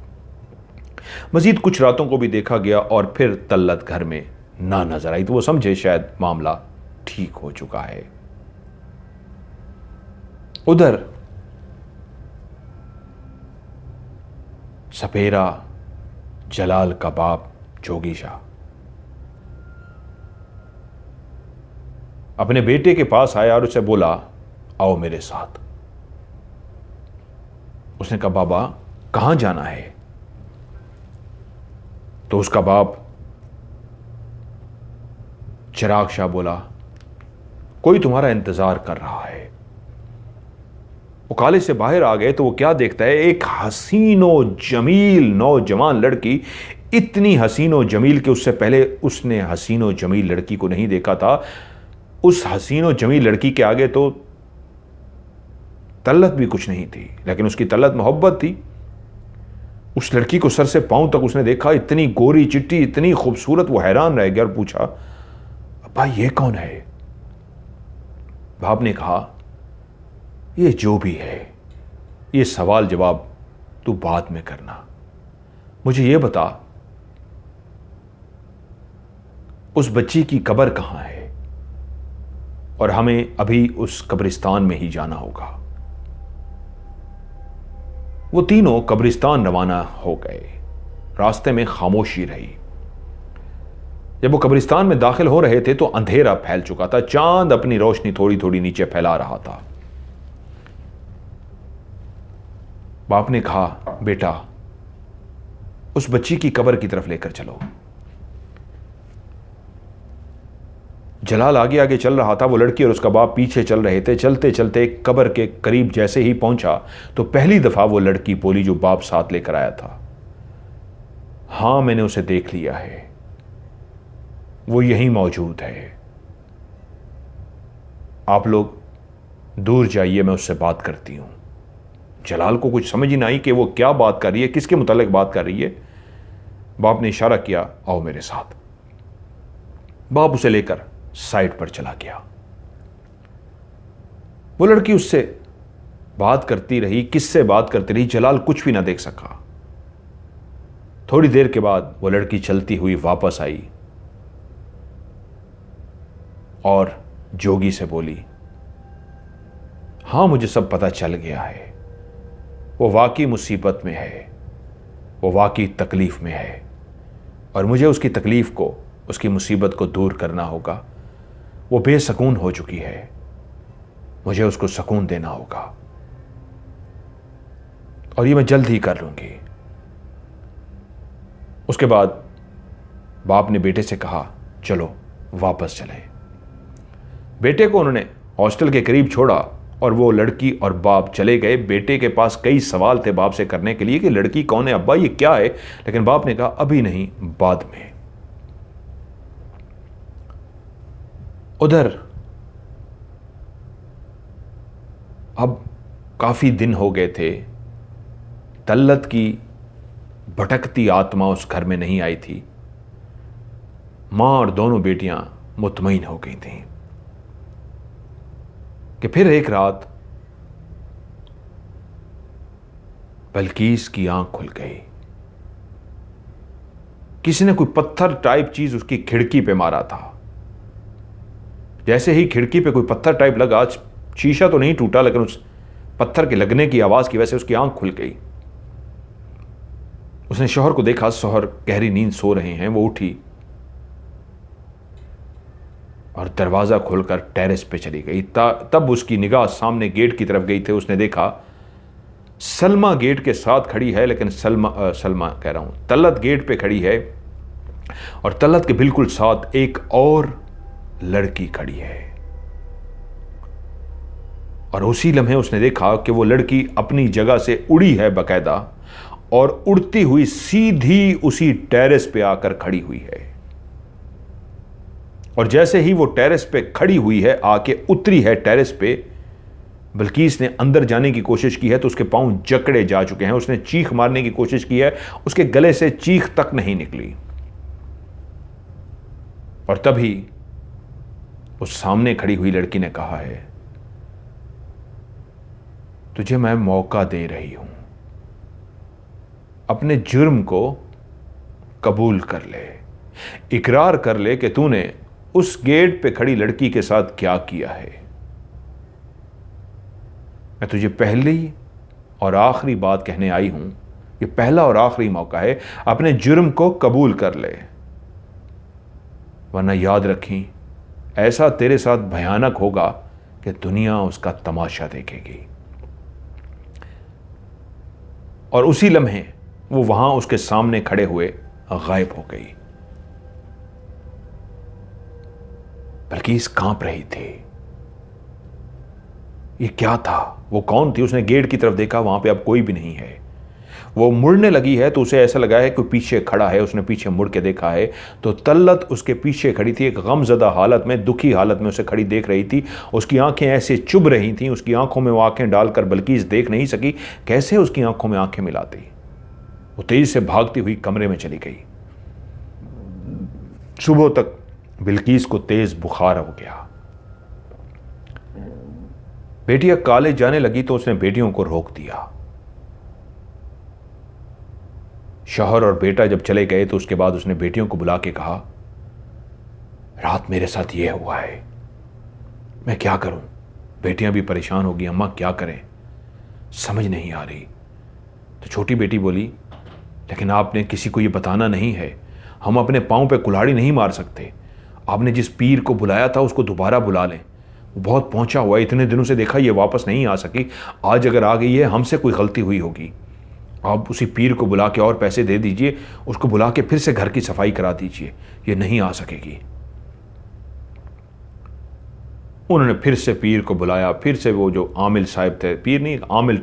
मजीद कुछ रातों को भी देखा गया और फिर तल्लत घर में ना नजर आई, तो वो समझे शायद मामला ठीक हो चुका है। उधर सपेरा जलाल का बाप जोगी शाह अपने बेटे के पास आया और उसे बोला, आओ मेरे साथ। उसने कहा, बाबा कहां जाना है? तो उसका बाप चिराग शाह बोला, कोई तुम्हारा इंतजार कर रहा है। वो कॉलेज से बाहर आ गए तो वो क्या देखता है, एक हसीनो जमील नौजवान लड़की, इतनी हसीनो जमील कि उससे पहले उसने हसीनो जमील लड़की को नहीं देखा था। उस हसीनो जमील लड़की के आगे तो तल्लत भी कुछ नहीं थी, लेकिन उसकी तल्लत मोहब्बत थी। उस लड़की को सर से पांव तक उसने देखा, इतनी गोरी चिट्टी, इतनी खूबसूरत। वो हैरान रह गया और पूछा, भाई ये कौन है? बाप ने कहा, ये जो भी है, ये सवाल जवाब तू बाद में करना, मुझे ये बता उस बच्ची की कब्र कहां है, और हमें अभी उस कब्रिस्तान में ही जाना होगा। वो तीनों कब्रिस्तान रवाना हो गए। रास्ते में खामोशी रही। जब वो कब्रिस्तान में दाखिल हो रहे थे तो अंधेरा फैल चुका था, चांद अपनी रोशनी थोड़ी थोड़ी नीचे फैला रहा था। बाप ने कहा, बेटा उस बच्ची की कब्र की तरफ लेकर चलो। जलाल आगे आगे चल रहा था, वो लड़की और उसका बाप पीछे चल रहे थे। चलते चलते कब्र के करीब जैसे ही पहुंचा तो पहली दफा वो लड़की बोली जो बाप साथ लेकर आया था, हां मैंने उसे देख लिया है, वो यहीं मौजूद है, आप लोग दूर जाइए, मैं उससे बात करती हूं। जलाल को कुछ समझ ही नहीं आई कि वो क्या बात कर रही है, किसके मुतालिक बात कर रही है। बाप ने इशारा किया, आओ मेरे साथ। बाप उसे लेकर साइड पर चला गया। वो लड़की उससे बात करती रही, किससे बात करती रही, जलाल कुछ भी ना देख सका। थोड़ी देर के बाद वो लड़की चलती हुई वापस आई और जोगी से बोली, हां मुझे सब पता चल गया है, वो वाकई मुसीबत में है, वो वाकई तकलीफ में है, और मुझे उसकी तकलीफ को, उसकी मुसीबत को दूर करना होगा। वो बेसकून हो चुकी है, मुझे उसको सुकून देना होगा, और ये मैं जल्द ही कर लूंगी। उसके बाद बाप ने बेटे से कहा, चलो वापस चलें। बेटे को उन्होंने हॉस्टल के करीब छोड़ा और वो लड़की और बाप चले गए। बेटे के पास कई सवाल थे बाप से करने के लिए कि लड़की कौन है, अब्बा ये क्या है, लेकिन बाप ने कहा अभी नहीं, बाद में। उधर अब काफी दिन हो गए थे, तल्लत की भटकती आत्मा उस घर में नहीं आई थी। मां और दोनों बेटियां मुतमईन हो गई थीं कि फिर एक रात बल्कीस की आंख खुल गई। किसी ने कोई पत्थर टाइप चीज उसकी खिड़की पे मारा था। जैसे ही खिड़की पे कोई पत्थर टाइप लगा, शीशा तो नहीं टूटा लेकिन उस पत्थर के लगने की आवाज की वजह से उसकी आंख खुल गई। उसने शौहर को देखा, शौहर गहरी नींद सो रहे हैं। वो उठी और दरवाजा खोलकर टेरेस पे चली गई। तब उसकी निगाह सामने गेट की तरफ गई थी। उसने देखा सलमा गेट के साथ खड़ी है, लेकिन सलमा कह रहा हूं, तल्लत गेट पे खड़ी है और तल्लत के बिल्कुल साथ एक और लड़की खड़ी है। और उसी लम्हे उसने देखा कि वो लड़की अपनी जगह से उड़ी है बकायदा, और उड़ती हुई सीधी उसी टेरेस पे आकर खड़ी हुई है। और जैसे ही वो टेरेस पे खड़ी हुई है, आके उतरी है टेरेस पे, बल्कीस ने अंदर जाने की कोशिश की है तो उसके पांव जकड़े जा चुके हैं। उसने चीख मारने की कोशिश की है, उसके गले से चीख तक नहीं निकली। और तभी उस सामने खड़ी हुई लड़की ने कहा है, तुझे मैं मौका दे रही हूं, अपने जुर्म को कबूल कर ले, इकरार कर ले कि तूने उस गेट पे खड़ी लड़की के साथ क्या किया है। मैं तुझे पहली और आखिरी बात कहने आई हूं, ये पहला और आखिरी मौका है, अपने जुर्म को कबूल कर ले, वरना याद रखी ऐसा तेरे साथ भयानक होगा कि दुनिया उसका तमाशा देखेगी। और उसी लम्हे वो वहां उसके सामने खड़े हुए गायब हो गई। बल्कीस कांप रही थी। ये क्या था, वो कौन थी? उसने गेट की तरफ देखा, वहां पे अब कोई भी नहीं है। वो मुड़ने लगी है तो उसे ऐसा लगा है कोई पीछे खड़ा है। उसने पीछे मुड़ के देखा है तो तल्लत उसके पीछे खड़ी थी, एक गमजदा हालत में, दुखी हालत में उसे खड़ी देख रही थी। उसकी आंखें ऐसे चुभ रही थीं, उसकी आंखों में वो आंखें डालकर बल्कीस देख नहीं सकी कैसे उसकी आंखों में आंखें मिलाती। वो तेजी से भागती हुई कमरे में चली गई। सुबह तक बिल्कीस को तेज बुखार हो गया। बेटियां कॉलेज जाने लगी तो उसने बेटियों को रोक दिया। शौहर और बेटा जब चले गए तो उसके बाद उसने बेटियों को बुला के कहा, रात मेरे साथ ये हुआ है, मैं क्या करूं। बेटियां भी परेशान हो गई, अम्मा क्या करें, समझ नहीं आ रही। तो छोटी बेटी बोली, लेकिन आपने किसी को ये बताना नहीं है, हम अपने पांव पे कुल्हाड़ी नहीं मार सकते। आपने जिस पीर को बुलाया था उसको दोबारा बुला लें, वो बहुत पहुंचा हुआ है, इतने दिनों से देखा ये वापस नहीं आ सकी, आज अगर आ गई है हमसे कोई गलती हुई होगी। आप उसी पीर को बुला के और पैसे दे दीजिए, उसको बुला के फिर से घर की सफाई करा दीजिए, ये नहीं आ सकेगी। उन्होंने फिर से पीर को बुलाया, फिर से वो जो आमिल साहब थे, पीर नहीं आमिल,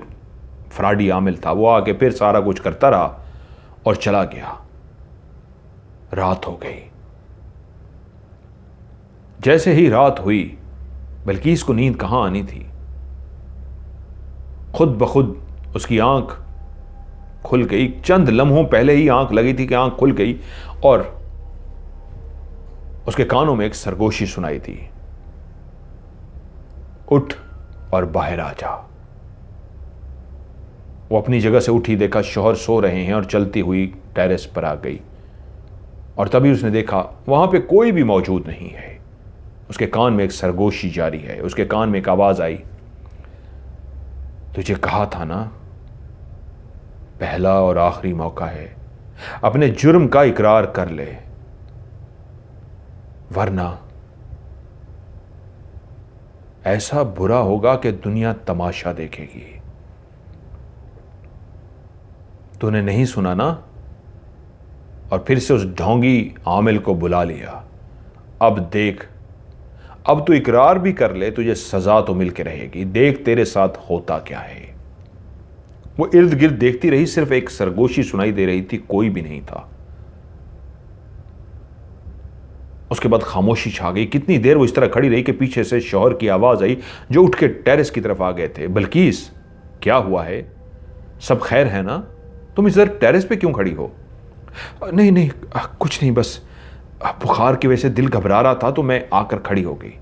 फ्राडी आमिल था, वो आके फिर सारा कुछ करता रहा और चला गया। रात हो गई। जैसे ही रात हुई, बल्कीस को नींद कहां आनी थी, खुद ब खुद उसकी आंख खुल गई। चंद लम्हों पहले ही आंख लगी थी कि आंख खुल गई और उसके कानों में एक सरगोशी सुनाई थी, उठ और बाहर आ जा। वो अपनी जगह से उठी, देखा शौहर सो रहे हैं और चलती हुई टेरेस पर आ गई। और तभी उसने देखा वहां पे कोई भी मौजूद नहीं है। उसके कान में एक सरगोशी जारी है। उसके कान में एक आवाज आई, तुझे कहा था ना, पहला और आखिरी मौका है, अपने जुर्म का इकरार कर ले, वरना ऐसा बुरा होगा कि दुनिया तमाशा देखेगी। तूने नहीं सुना ना? और फिर से उस ढोंगी आमिल को बुला लिया। अब देख, अब तू इकरार भी कर ले, तुझे सजा तो मिल के रहेगी, देख तेरे साथ होता क्या है। वो इर्द गिर्द देखती रही, सिर्फ एक सरगोशी सुनाई दे रही थी, कोई भी नहीं था। उसके बाद खामोशी छा गई। कितनी देर वो इस तरह खड़ी रही कि पीछे से शौहर की आवाज आई जो उठ के टेरेस की तरफ आ गए थे। बल्कीस, क्या हुआ है? सब खैर है ना? तुम इधर टेरेस पे क्यों खड़ी हो? नहीं नहीं, कुछ नहीं, बस बुखार की वजह से दिल घबरा रहा था तो मैं आकर खड़ी हो गई।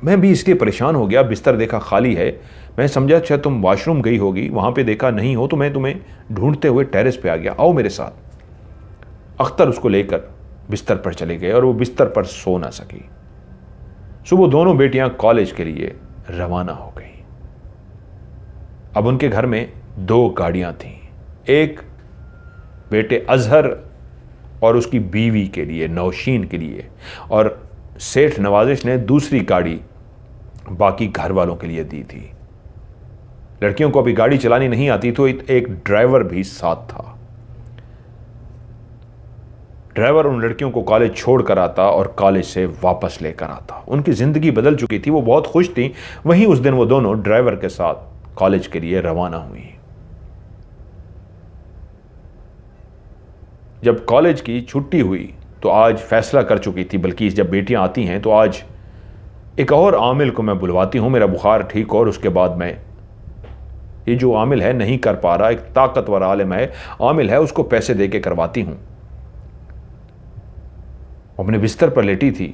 मैं भी इसलिए परेशान हो गया, बिस्तर देखा खाली है, मैं समझा शायद तुम वॉशरूम गई होगी, वहां पे देखा नहीं हो तो मैं तुम्हें ढूंढते हुए टेरेस पे आ गया। आओ मेरे साथ। अख्तर उसको लेकर बिस्तर पर चले गए और वो बिस्तर पर सो ना सकी। सुबह दोनों बेटियां कॉलेज के लिए रवाना हो गई। अब उनके घर में 2 गाड़ियां थीं, एक बेटे अजहर और उसकी बीवी के लिए, नौशीन के लिए, और सेठ नवाजिश ने दूसरी गाड़ी बाकी घर वालों के लिए दी थी। लड़कियों को अभी गाड़ी चलानी नहीं आती तो एक ड्राइवर भी साथ था। ड्राइवर उन लड़कियों को कॉलेज छोड़ कर आता और कॉलेज से वापस लेकर आता। उनकी जिंदगी बदल चुकी थी, वो बहुत खुश थी। वहीं उस दिन वो दोनों ड्राइवर के साथ कॉलेज के लिए रवाना हुई। जब कॉलेज की छुट्टी हुई तो आज फैसला कर चुकी थी, बल्कि जब बेटियां आती हैं तो आज एक और आमिल को मैं बुलवाती हूं, मेरा बुखार ठीक हो और उसके बाद मैं ये जो आमिल है नहीं कर पा रहा, एक ताकतवर आमिल है, उसको पैसे दे के करवाती हूं। अपने बिस्तर पर लेटी थी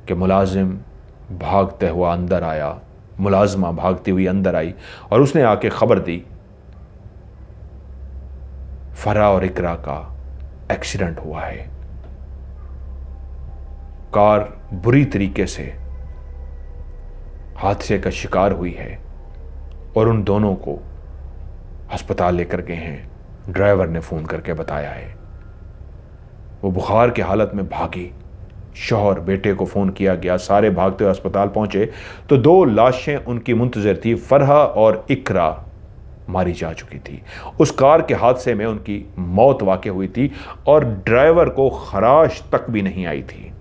कि मुलाजिम भागते हुआ अंदर आया, मुलाजमा भागती हुई अंदर आई और उसने आके खबर दी फरा और इकरा का एक्सीडेंट हुआ है। कार बुरी तरीके से हादसे का शिकार हुई है और उन दोनों को अस्पताल लेकर गए हैं, ड्राइवर ने फोन करके बताया है। वो बुखार की हालत में भागी। शौहर बेटे को फोन किया गया, सारे भागते हुए अस्पताल पहुंचे तो 2 लाशें उनकी मुंतजर थी। फरहा और इकरा मारी जा चुकी थी। उस कार के हादसे में उनकी मौत वाक़ई हुई थी और ड्राइवर को खराश तक भी नहीं आई थी।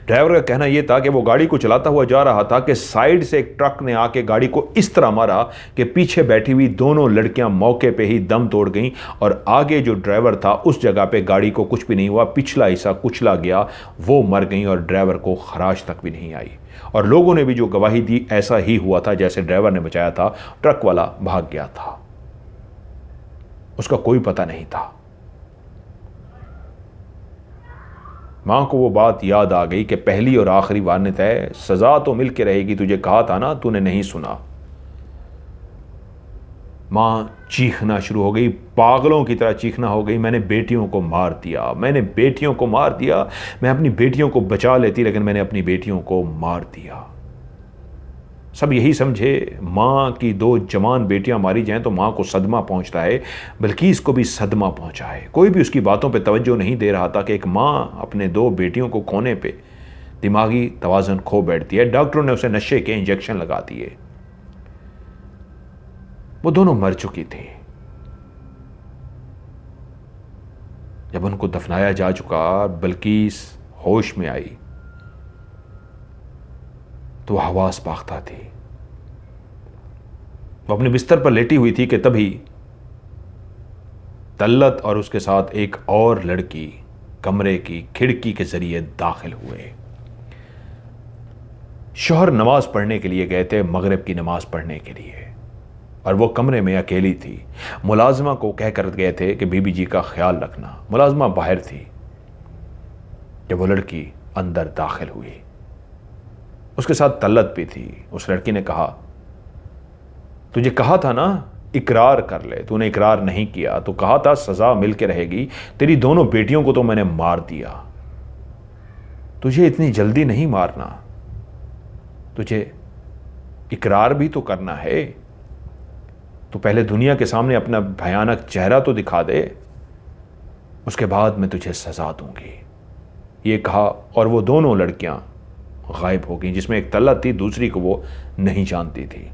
ड्राइवर का कहना यह था कि वो गाड़ी को चलाता हुआ जा रहा था कि साइड से एक ट्रक ने आके गाड़ी को इस तरह मारा कि पीछे बैठी हुई दोनों लड़कियां मौके पे ही दम तोड़ गईं और आगे जो ड्राइवर था उस जगह पे गाड़ी को कुछ भी नहीं हुआ, पिछला हिस्सा कुचला गया, वो मर गई और ड्राइवर को खराश तक भी नहीं आई। और लोगों ने भी जो गवाही दी ऐसा ही हुआ था जैसे ड्राइवर ने बचाया था। ट्रक वाला भाग गया था, उसका कोई पता नहीं था। मां को वो बात याद आ गई कि पहली और आखिरी वारनित है, सजा तो मिल के रहेगी, तुझे कहा था ना, तूने नहीं सुना। मां चीखना शुरू हो गई, पागलों की तरह चीखना हो गई, मैंने बेटियों को मार दिया, मैंने बेटियों को मार दिया, मैं अपनी बेटियों को बचा लेती लेकिन मैंने अपनी बेटियों को मार दिया। सब यही समझे, मां की 2 जवान बेटियां मारी जाएं तो मां को सदमा पहुंचता है, बल्कि इसको भी सदमा पहुंचा है। कोई भी उसकी बातों पे तवज्जो नहीं दे रहा था कि एक मां अपने 2 बेटियों को खोने पे दिमागी तवाज़ुन खो बैठती है। डॉक्टरों ने उसे नशे के इंजेक्शन लगा दिए। वो दोनों मर चुकी थी। जब उनको दफनाया जा चुका, बल्कीस होश में आई तो हवास पाख्ता थी। वो अपने बिस्तर पर लेटी हुई थी कि तभी तल्लत और उसके साथ एक और लड़की कमरे की खिड़की के जरिए दाखिल हुए। शौहर नमाज पढ़ने के लिए गए थे, मगरिब की नमाज पढ़ने के लिए, और वो कमरे में अकेली थी। मुलाजमा को कह कर गए थे कि बीबी जी का ख्याल रखना। मुलाजमा बाहर थी जब वो लड़की अंदर दाखिल हुई। उसके साथ तल्लत भी थी। उस लड़की ने कहा, तुझे कहा था ना इकरार कर ले, तूने इकरार नहीं किया, तो कहा था सजा मिल के रहेगी, तेरी दोनों बेटियों को तो मैंने मार दिया, तुझे इतनी जल्दी नहीं मारना, तुझे इकरार भी तो करना है, तो पहले दुनिया के सामने अपना भयानक चेहरा तो दिखा दे, उसके बाद मैं तुझे सजा दूंगी। ये कहा और वो दोनों लड़कियां गायब हो गई, जिसमें एक तल्लत थी, दूसरी को वो नहीं जानती थी।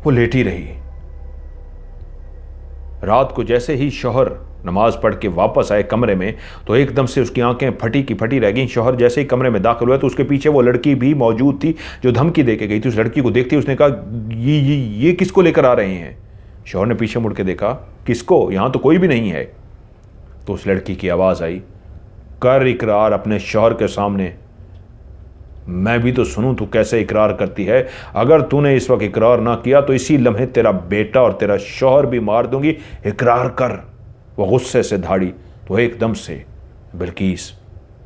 वो लेटी रही। रात को जैसे ही शौहर नमाज पढ़ के वापस आए कमरे में तो एकदम से उसकी आंखें फटी की फटी रह गईं। शौहर जैसे ही कमरे में दाखिल हुआ तो उसके पीछे वो लड़की भी मौजूद थी जो धमकी दे के गई थी। उस लड़की को देखते ही उसने कहा, ये किसको लेकर आ रहे हैं? शौहर ने पीछे मुड़ के देखा, किसको? यहां तो कोई भी नहीं है। तो उस लड़की की आवाज आई, कर इकरार अपने शौहर के सामने, मैं भी तो सुनूं तू कैसे इकरार करती है। अगर तूने इस वक्त इकरार ना किया तो इसी लम्हे तेरा बेटा और तेरा शौहर भी मार दूंगी। इकरार कर। वो गुस्से से धाड़ी तो एकदम से बिल्किस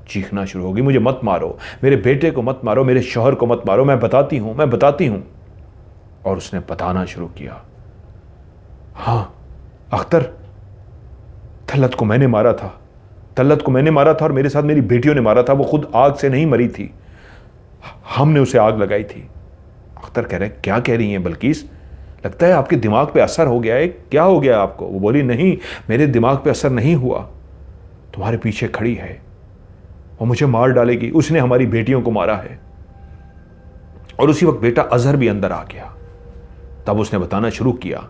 चीखना शुरू होगी, मुझे मत मारो, मेरे बेटे को मत मारो, मेरे शौहर को मत मारो, मैं बताती हूं। और उसने बताना शुरू किया, हाँ अख्तर, तलत को मैंने मारा था और मेरे साथ मेरी बेटियों ने मारा था। वो खुद आग से नहीं मरी थी, हमने उसे आग लगाई थी। अख्तर कह रहे, क्या कह रही हैं बल्किस? लगता है आपके दिमाग पे असर हो गया है, क्या हो गया आपको? वो बोली, नहीं मेरे दिमाग पे असर नहीं हुआ, तुम्हारे पीछे खड़ी है, वो मुझे मार डालेगी, उसने हमारी बेटियों को मारा है। और उसी वक्त बेटा अजहर भी अंदर आ गया। तब उसने बताना शुरू किया,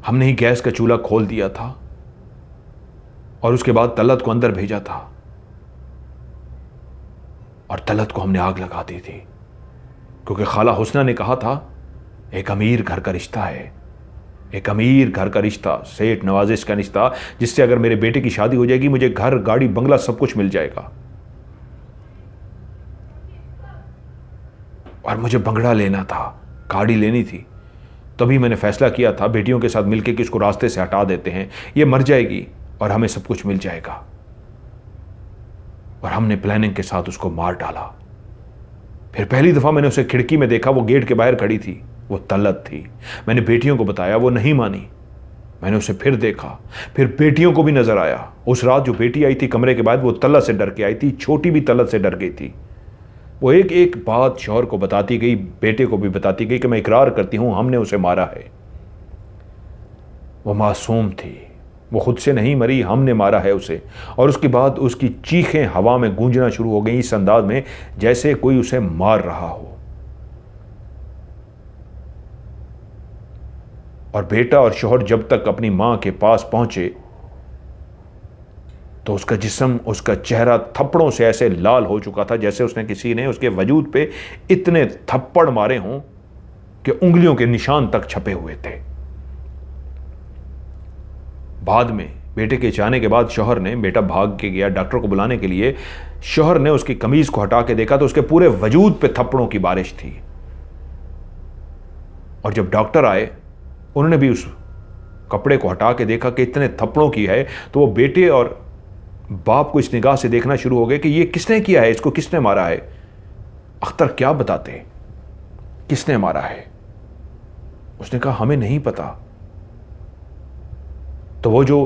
हमने ही गैस का चूल्हा खोल दिया था और उसके बाद तलत को अंदर भेजा था और तलत को हमने आग लगा दी थी, क्योंकि खाला हुस्ना ने कहा था एक अमीर घर का रिश्ता है, एक अमीर घर का रिश्ता, सेठ नवाजिश का रिश्ता, जिससे अगर मेरे बेटे की शादी हो जाएगी मुझे घर गाड़ी बंगला सब कुछ मिल जाएगा। और मुझे बंगला लेना था, गाड़ी लेनी थी। तभी मैंने फैसला किया था बेटियों के साथ मिलकर कि इसको रास्ते से हटा देते हैं, ये मर जाएगी और हमें सब कुछ मिल जाएगा। और हमने प्लानिंग के साथ उसको मार डाला। फिर पहली दफा मैंने उसे खिड़की में देखा, वो गेट के बाहर खड़ी थी, वो तलत थी। मैंने बेटियों को बताया, वो नहीं मानी। मैंने उसे फिर देखा, फिर बेटियों को भी नजर आया। उस रात जो बेटी आई थी कमरे के बाद, वो तलत से डर के आई थी, छोटी भी तलत से डर गई थी। वो एक एक बात शौहर को बताती गई, बेटे को भी बताती गई कि मैं इकरार करती हूं हमने उसे मारा है। वो मासूम थी, वो खुद से नहीं मरी, हमने मारा है उसे। और उसके बाद उसकी चीखें हवा में गूंजना शुरू हो गई इस अंदाज में जैसे कोई उसे मार रहा हो। और बेटा और शौहर जब तक अपनी मां के पास पहुंचे तो उसका जिस्म, उसका चेहरा थप्पड़ों से ऐसे लाल हो चुका था जैसे उसने किसी ने उसके वजूद पे इतने थप्पड़ मारे हों कि उंगलियों के निशान तक छपे हुए थे। बाद में बेटे के जाने के बाद शौहर ने, बेटा भाग के गया डॉक्टर को बुलाने के लिए, शौहर ने उसकी कमीज को हटा के देखा तो उसके पूरे वजूद पे थप्पड़ों की बारिश थी। और जब डॉक्टर आए उन्होंने भी उस कपड़े को हटा के देखा कि इतने थप्पड़ों की है, तो वो बेटे और बाप को इस निगाह से देखना शुरू हो गए कि ये किसने किया है, इसको किसने मारा है। अख्तर क्या बताते, किसने मारा है? उसने कहा हमें नहीं पता। तो वो जो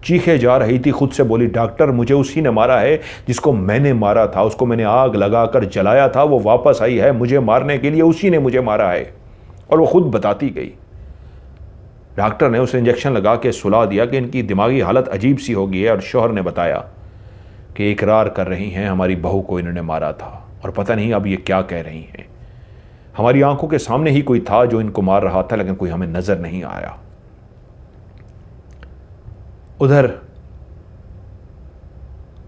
चीखे जा रही थी खुद से बोली, डॉक्टर मुझे उसी ने मारा है जिसको मैंने मारा था, उसको मैंने आग लगाकर जलाया था, वो वापस आई है मुझे मारने के लिए, उसी ने मुझे मारा है। और वो खुद बताती गई। डॉक्टर ने उसे इंजेक्शन लगा के सुला दिया कि इनकी दिमागी हालत अजीब सी हो गई है। और शौहर ने बताया कि इकरार कर रही हैं हमारी बहू को इन्होंने मारा था और पता नहीं अब ये क्या कह रही हैं। हमारी आंखों के सामने ही कोई था जो इनको मार रहा था, लेकिन कोई हमें नजर नहीं आया। उधर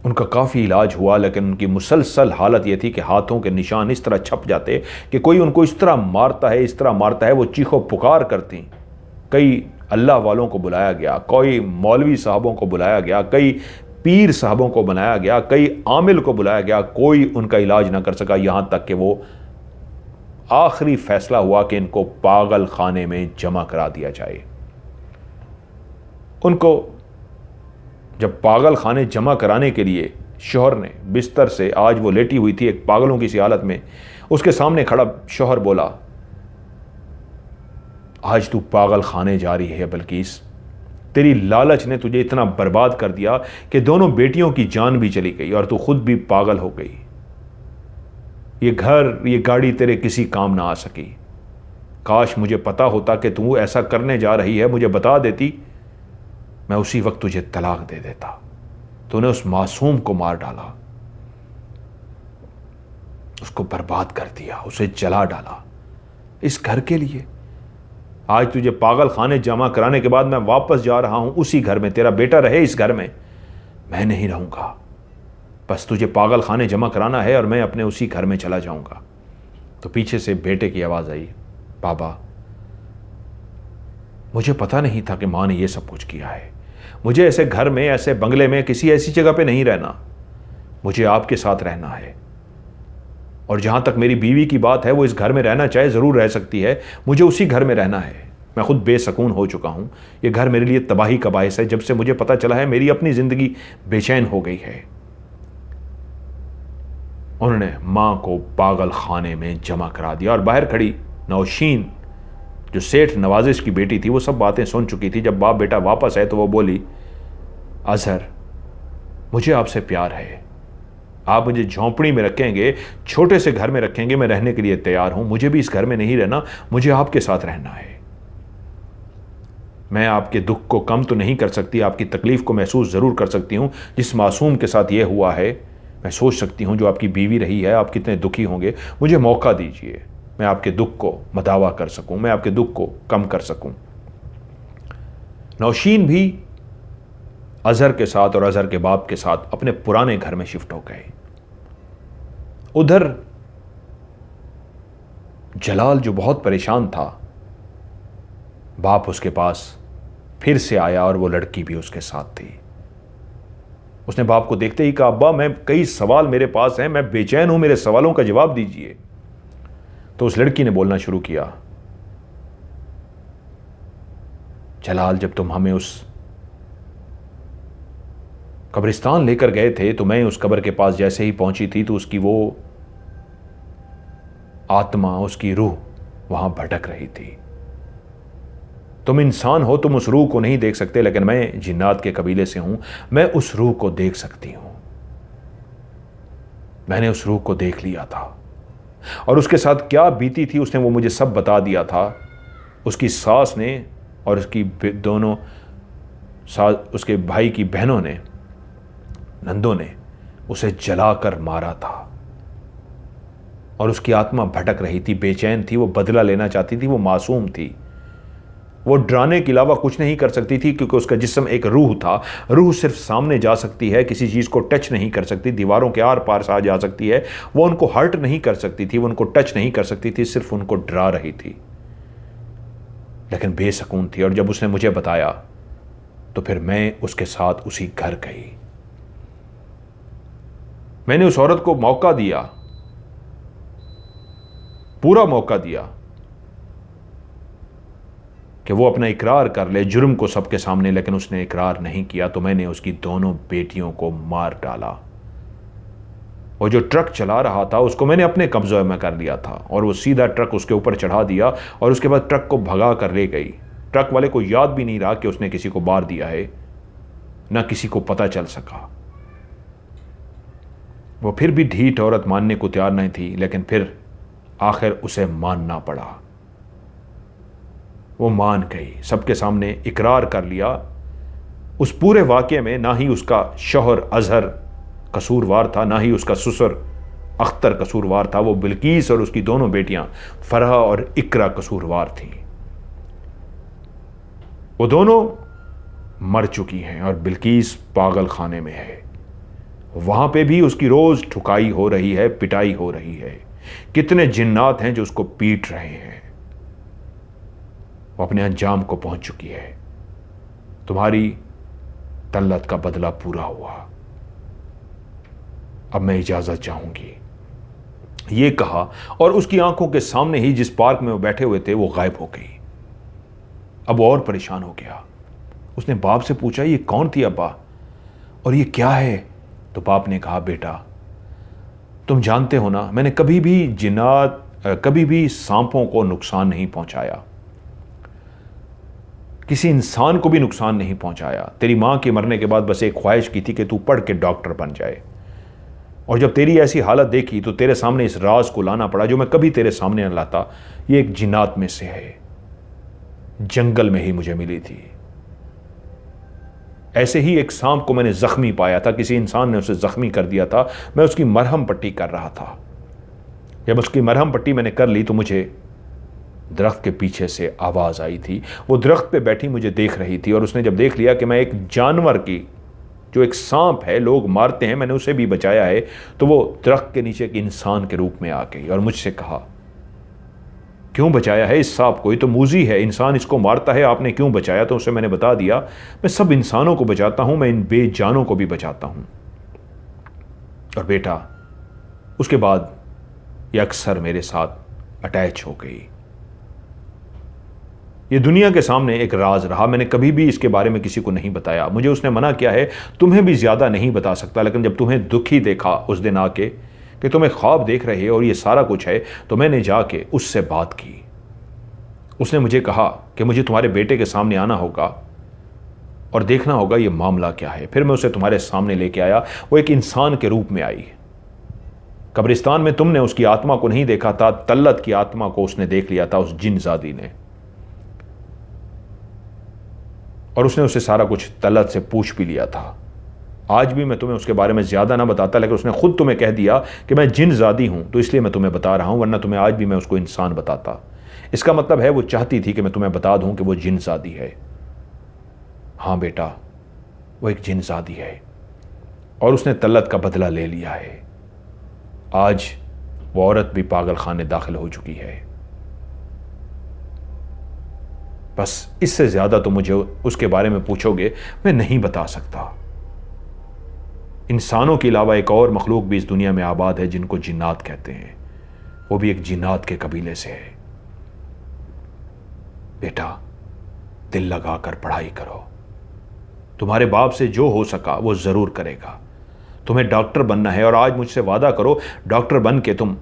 उनका काफ़ी इलाज हुआ, लेकिन उनकी मुसलसल हालत यह थी कि हाथों के निशान इस तरह छप जाते कि कोई उनको इस तरह मारता है, इस तरह मारता है, वो चीखो पुकार करती। कई अल्लाह वालों को बुलाया गया, कई मौलवी साहबों को बुलाया गया, कई पीर साहबों को बनाया गया, कई आमिल को बुलाया गया, कोई उनका इलाज ना कर सका। यहां तक कि वो आखिरी फैसला हुआ कि इनको पागल खाने में जमा करा दिया जाए। उनको जब पागल खाने जमा कराने के लिए शौहर ने बिस्तर से, आज वो लेटी हुई थी एक पागलों की सी हालत में, उसके सामने खड़ा शौहर बोला, आज तू पागल खाने जा रही है बल्किस, तेरी लालच ने तुझे इतना बर्बाद कर दिया कि दोनों बेटियों की जान भी चली गई और तू खुद भी पागल हो गई। ये घर, ये गाड़ी तेरे किसी काम ना आ सकी। काश मुझे पता होता कि तू ऐसा करने जा रही है, मुझे बता देती, मैं उसी वक्त तुझे तलाक दे देता। तूने उस मासूम को मार डाला, उसको बर्बाद कर दिया, उसे जला डाला। इस घर के लिए। आज तुझे पागल खाने जमा कराने के बाद मैं वापस जा रहा हूं उसी घर में, तेरा बेटा रहे इस घर में, मैं नहीं रहूंगा। बस तुझे पागल खाने जमा कराना है और मैं अपने उसी घर में चला जाऊंगा। तो पीछे से बेटे की आवाज़ आई, बाबा मुझे पता नहीं था कि माँ ने ये सब कुछ किया है। मुझे ऐसे घर में, ऐसे बंगले में, किसी ऐसी जगह पे नहीं रहना, मुझे आपके साथ रहना है। और जहाँ तक मेरी बीवी की बात है, वो इस घर में रहना चाहे ज़रूर रह सकती है, मुझे उसी घर में रहना है। मैं खुद बेसकून हो चुका हूँ। ये घर मेरे लिए तबाही का बायस है। जब से मुझे पता चला है मेरी अपनी ज़िंदगी बेचैन हो गई है। उन्होंने माँ को पागल खाने में जमा करा दिया और बाहर खड़ी नौशीन, जो सेठ नवाजिश की बेटी थी, वो सब बातें सुन चुकी थी। जब बाप बेटा वापस आए तो वो बोली, अजहर मुझे आपसे प्यार है, आप मुझे झोंपड़ी में रखेंगे, छोटे से घर में रखेंगे, मैं रहने के लिए तैयार हूं। मुझे भी इस घर में नहीं रहना, मुझे आपके साथ रहना है। मैं आपके दुख को कम तो नहीं कर सकती, आपकी तकलीफ को महसूस ज़रूर कर सकती हूँ। जिस मासूम के साथ ये हुआ है, मैं सोच सकती हूँ जो आपकी बीवी रही है, आप कितने दुखी होंगे। मुझे मौका दीजिए, मैं आपके दुख को मदावा कर सकूँ, मैं आपके दुख को कम कर सकूँ। नौशीन भी अजहर के साथ और अजहर के बाप के साथ अपने पुराने घर में शिफ्ट हो गए। उधर जलाल जो बहुत परेशान था, बाप उसके पास फिर से आया और वो लड़की भी उसके साथ थी। उसने बाप को देखते ही कहा, अब्बा मैं कई सवाल मेरे पास हैं, मैं बेचैन हूं, मेरे सवालों का जवाब दीजिए। तो उस लड़की ने बोलना शुरू किया, जलाल जब तुम हमें उस कब्रिस्तान लेकर गए थे तो मैं उस कब्र के पास जैसे ही पहुंची थी तो उसकी वो आत्मा, उसकी रूह वहां भटक रही थी। तुम इंसान हो, तुम उस रूह को नहीं देख सकते, लेकिन मैं जिन्नात के कबीले से हूं, मैं उस रूह को देख सकती हूं। मैंने उस रूह को देख लिया था और उसके साथ क्या बीती थी उसने वो मुझे सब बता दिया था। उसकी सास ने और उसकी दोनों उसके भाई की बहनों ने, नंदों ने उसे जलाकर मारा था और उसकी आत्मा भटक रही थी, बेचैन थी, वो बदला लेना चाहती थी, वो मासूम थी। वो डराने के अलावा कुछ नहीं कर सकती थी क्योंकि उसका जिस्म एक रूह था। रूह सिर्फ सामने जा सकती है, किसी चीज़ को टच नहीं कर सकती, दीवारों के आर पार आ जा सकती है। वो उनको हर्ट नहीं कर सकती थी, वो उनको टच नहीं कर सकती थी, सिर्फ उनको डरा रही थी, लेकिन बेसकून थी। और जब उसने मुझे बताया तो फिर मैं उसके साथ उसी घर गई। मैंने उस औरत को मौका दिया, पूरा मौका दिया कि वो अपना इकरार कर ले जुर्म को सबके सामने, लेकिन उसने इकरार नहीं किया। तो मैंने उसकी दोनों बेटियों को मार डाला। वो जो ट्रक चला रहा था उसको मैंने अपने कब्जे में कर लिया था और वो सीधा ट्रक उसके ऊपर चढ़ा दिया और उसके बाद ट्रक को भगा कर ले गई। ट्रक वाले को याद भी नहीं रहा कि उसने किसी को मार दिया है, ना किसी को पता चल सका। वो फिर भी ढीठ औरत मानने को तैयार नहीं थी, लेकिन फिर आखिर उसे मानना पड़ा। वो मान गई, सबके सामने इकरार कर लिया। उस पूरे वाक़े में ना ही उसका शौहर अजहर कसूरवार था, ना ही उसका ससुर अख्तर कसूरवार था। वो बिल्कीस और उसकी दोनों बेटियां फरहा और इकरा कसूरवार थीं। वो दोनों मर चुकी हैं और बिल्कीस पागल खाने में है। वहां पे भी उसकी रोज ठुकाई हो रही है, पिटाई हो रही है। कितने जिन्नात हैं जो उसको पीट रहे हैं। वो अपने अंजाम को पहुंच चुकी है। तुम्हारी तल्लत का बदला पूरा हुआ, अब मैं इजाजत चाहूंगी। ये कहा और उसकी आंखों के सामने ही जिस पार्क में वो बैठे हुए थे वो गायब हो गई। अब और परेशान हो गया। उसने बाप से पूछा, ये कौन थी अब्बा और ये क्या है? तो बाप ने कहा, बेटा तुम जानते हो ना, मैंने कभी भी जिन्नात, कभी भी सांपों को नुकसान नहीं पहुंचाया, किसी इंसान को भी नुकसान नहीं पहुंचाया। तेरी मां के मरने के बाद बस एक ख्वाहिश की थी कि तू पढ़ के डॉक्टर बन जाए, और जब तेरी ऐसी हालत देखी तो तेरे सामने इस राज को लाना पड़ा जो मैं कभी तेरे सामने न लाता। ये एक जिन्नात में से है, जंगल में ही मुझे मिली थी। ऐसे ही एक सांप को मैंने जख्मी पाया था, किसी इंसान ने उसे जख्मी कर दिया था। मैं उसकी मरहम पट्टी कर रहा था। जब उसकी मरहम पट्टी मैंने कर ली तो मुझे दरख्त के पीछे से आवाज़ आई थी। वो दरख्त पे बैठी मुझे देख रही थी और उसने जब देख लिया कि मैं एक जानवर की, जो एक सांप है लोग मारते हैं, मैंने उसे भी बचाया है, तो वो दरख्त के नीचे एक इंसान के रूप में आ गई और मुझसे कहा, क्यों बचाया है इस सांप को, ये तो मूजी है, इंसान इसको मारता है, आपने क्यों बचाया? तो उसे मैंने बता दिया, मैं सब इंसानों को बचाता हूं, मैं इन बेजानों को भी बचाता हूं। और बेटा, उसके बाद ये अक्सर मेरे साथ अटैच हो गई। ये दुनिया के सामने एक राज रहा, मैंने कभी भी इसके बारे में किसी को नहीं बताया। मुझे उसने मना किया है, तुम्हें भी ज़्यादा नहीं बता सकता, लेकिन जब तुम्हें दुखी देखा उस दिन आके कि तुम्हें ख्वाब देख रहे हो और ये सारा कुछ है, तो मैंने जाके उससे बात की। उसने मुझे कहा कि मुझे तुम्हारे बेटे के सामने आना होगा और देखना होगा ये मामला क्या है। फिर मैं उसे तुम्हारे सामने लेके आया। वो एक इंसान के रूप में आई। कब्रिस्तान में तुमने उसकी आत्मा को नहीं देखा था, तल्लत की आत्मा को उसने देख लिया था, उस जिनजादी ने। और उसने उसे सारा कुछ तल्लत से पूछ भी लिया था। आज भी मैं तुम्हें उसके बारे में ज़्यादा ना बताता, लेकिन उसने खुद तुम्हें कह दिया कि मैं जिनजादी हूं, तो इसलिए मैं तुम्हें बता रहा हूं, वरना तुम्हें आज भी मैं उसको इंसान बताता। इसका मतलब है वो चाहती थी कि मैं तुम्हें बता दूं कि वो जिनजादी है। हाँ बेटा, वो एक जिनजादी है और उसने तल्लत का बदला ले लिया है। आज वो औरत भी पागल खाने दाखिल हो चुकी है। बस इससे ज़्यादा तो मुझे उसके बारे में पूछोगे, मैं नहीं बता सकता। इंसानों के अलावा एक और मखलूक भी इस दुनिया में आबाद है जिनको जिन्नात कहते हैं। वो भी एक जिन्नात के कबीले से है। बेटा, दिल लगाकर पढ़ाई करो। तुम्हारे बाप से जो हो सका वो ज़रूर करेगा। तुम्हें डॉक्टर बनना है और आज मुझसे वादा करो, डॉक्टर बन के तुम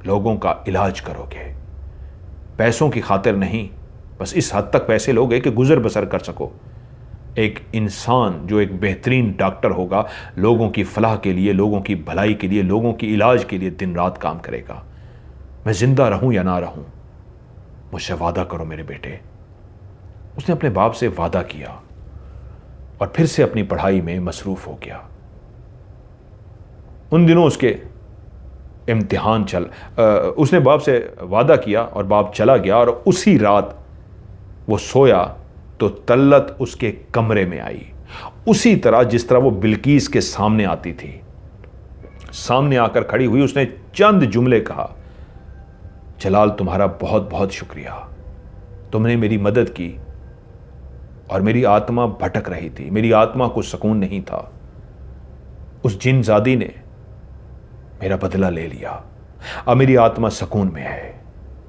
लोगों का इलाज करोगे। पैसों की खातिर नहीं, बस इस हद तक पैसे लोगे कि गुजर बसर कर सको। एक इंसान जो एक बेहतरीन डॉक्टर होगा, लोगों की फलाह के लिए, लोगों की भलाई के लिए, लोगों की इलाज के लिए दिन रात काम करेगा। मैं जिंदा रहूं या ना रहूं, मुझसे वादा करो मेरे बेटे। उसने अपने बाप से वादा किया और फिर से अपनी पढ़ाई में मसरूफ हो गया। उन दिनों उसके इम्तिहान उसने बाप से वादा किया और बाप चला गया और उसी रात वो सोया तो तल्लत उसके कमरे में आई, उसी तरह जिस तरह वो बिल्कीस के सामने आती थी। सामने आकर खड़ी हुई, उसने चंद जुमले कहा, जलाल तुम्हारा बहुत बहुत शुक्रिया, तुमने मेरी मदद की और मेरी आत्मा भटक रही थी, मेरी आत्मा को सुकून नहीं था। उस जिनजादी ने मेरा बदला ले लिया, अब मेरी आत्मा सुकून में है।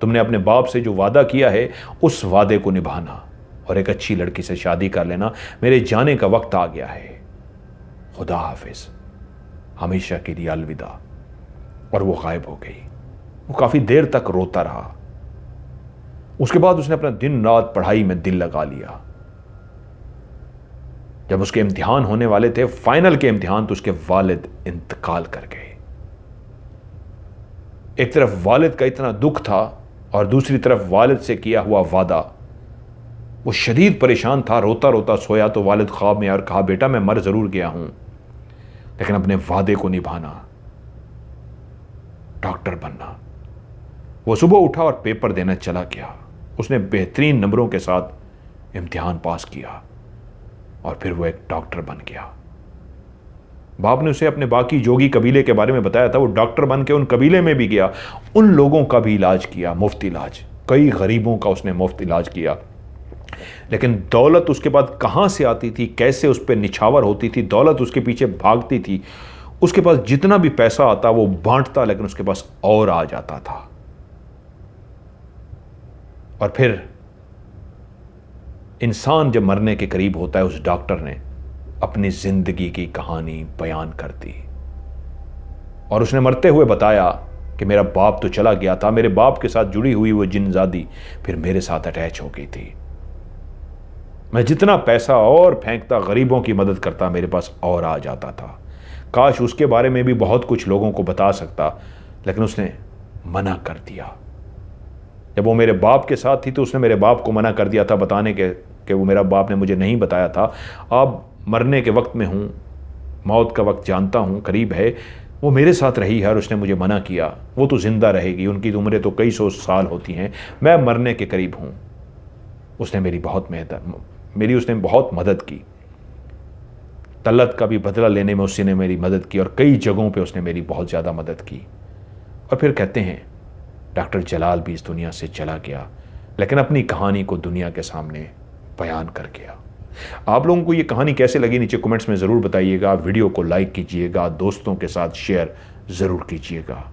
तुमने अपने बाप से जो वादा किया है उस वादे को निभाना और एक अच्छी लड़की से शादी कर लेना। मेरे जाने का वक्त आ गया है, खुदा हाफिज, हमेशा के लिए अलविदा। और वो गायब हो गई। वो काफी देर तक रोता रहा। उसके बाद उसने अपना दिन रात पढ़ाई में दिल लगा लिया। जब उसके इम्तिहान होने वाले थे, फाइनल के इम्तिहान, तो उसके वालिद इंतकाल कर गए। एक तरफ वालिद का इतना दुख था और दूसरी तरफ वालिद से किया हुआ वादा। वो शदीद परेशान था, रोता रोता सोया तो वालिद ख्वाब में और कहा, बेटा मैं मर जरूर गया हूं, लेकिन अपने वादे को निभाना, डॉक्टर बनना। वो सुबह उठा और पेपर देने चला गया। उसने बेहतरीन नंबरों के साथ इम्तिहान पास किया और फिर वो एक डॉक्टर बन गया। बाप ने उसे अपने बाकी जोगी कबीले के बारे में बताया था। वो डॉक्टर बन के उन कबीले में भी गया, उन लोगों का भी इलाज किया, मुफ्त इलाज। कई गरीबों का उसने मुफ्त इलाज किया। लेकिन दौलत उसके बाद कहां से आती थी, कैसे उस पर निछावर होती थी, दौलत उसके पीछे भागती थी। उसके पास जितना भी पैसा आता वो बांटता, लेकिन उसके पास और आ जाता था। और फिर इंसान जब मरने के करीब होता है, उस डॉक्टर ने अपनी जिंदगी की कहानी बयान कर दी और उसने मरते हुए बताया कि मेरा बाप तो चला गया था, मेरे बाप के साथ जुड़ी हुई वो जिनजादी फिर मेरे साथ अटैच हो गई थी। मैं जितना पैसा और फेंकता, गरीबों की मदद करता, मेरे पास और आ जाता था। काश उसके बारे में भी बहुत कुछ लोगों को बता सकता, लेकिन उसने मना कर दिया। जब वो मेरे बाप के साथ थी तो उसने मेरे बाप को मना कर दिया था बताने के कि वो मेरा बाप ने मुझे नहीं बताया था। अब मरने के वक्त में हूँ, मौत का वक्त जानता हूँ करीब है, वो मेरे साथ रही है और उसने मुझे मना किया। वो तो ज़िंदा रहेगी, उनकी तो उम्रें तो कई सौ साल होती हैं, मैं मरने के करीब हूँ। उसने उसने बहुत मदद की। तलत का भी बदला लेने में उसने मेरी मदद की और कई जगहों पे उसने मेरी बहुत ज़्यादा मदद की। और फिर कहते हैं डॉक्टर जलाल भी इस दुनिया से चला गया, लेकिन अपनी कहानी को दुनिया के सामने बयान कर गया। आप लोगों को ये कहानी कैसे लगी नीचे कमेंट्स में ज़रूर बताइएगा। वीडियो को लाइक कीजिएगा, दोस्तों के साथ शेयर ज़रूर कीजिएगा।